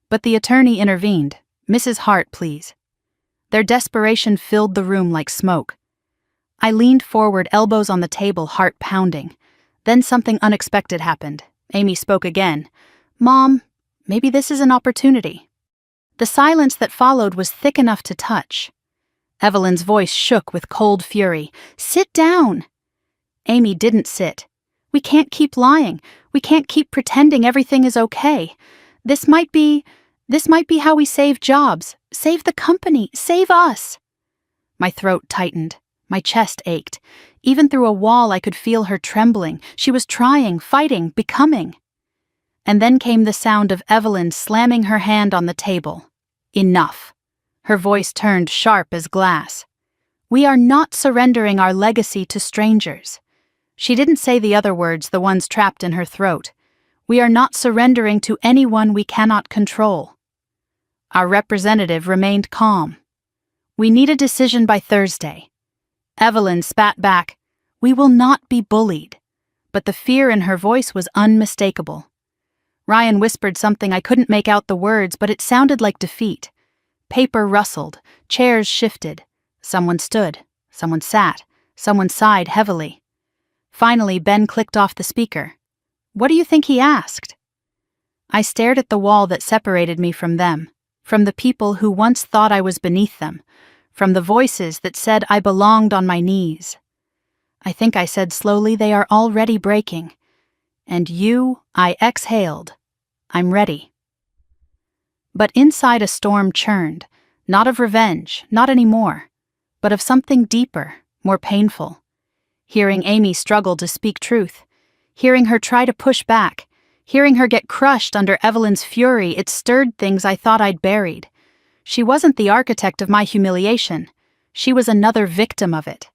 A: But the attorney intervened. Mrs. Hart, please. Their desperation filled the room like smoke. I leaned forward, elbows on the table, heart pounding. Then something unexpected happened. Amy spoke again. Mom, maybe this is an opportunity. The silence that followed was thick enough to touch. Evelyn's voice shook with cold fury. Sit down! Amy didn't sit. We can't keep lying. We can't keep pretending everything is okay. This might be how we save jobs, save the company, save us. My throat tightened. My chest ached. Even through a wall I could feel her trembling. She was trying, fighting, becoming. And then came the sound of Evelyn slamming her hand on the table. Enough. Her voice turned sharp as glass. We are not surrendering our legacy to strangers. She didn't say the other words, the ones trapped in her throat. We are not surrendering to anyone we cannot control. Our representative remained calm. We need a decision by Thursday. Evelyn spat back. We will not be bullied. But the fear in her voice was unmistakable. Ryan whispered something. I couldn't make out the words, but it sounded like defeat. Paper rustled, chairs shifted. Someone stood, someone sat, someone sighed heavily. Finally, Ben clicked off the speaker. What do you think he asked? I stared at the wall that separated me from them, from the people who once thought I was beneath them, from the voices that said I belonged on my knees. I think I said slowly, they are already breaking. And you, I exhaled. I'm ready. But inside a storm churned, not of revenge, not anymore, but of something deeper, more painful. Hearing Amy struggle to speak truth, hearing her try to push back, hearing her get crushed under Evelyn's fury, it stirred things I thought I'd buried. She wasn't the architect of my humiliation. She was another victim of it.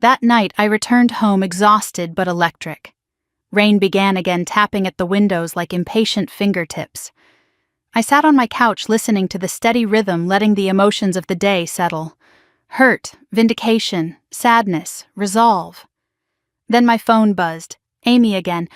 A: That night I returned home exhausted but electric. Rain began again, tapping at the windows like impatient fingertips. I sat on my couch listening to the steady rhythm, letting the emotions of the day settle. Hurt, vindication, sadness, resolve. Then my phone buzzed. Amy again.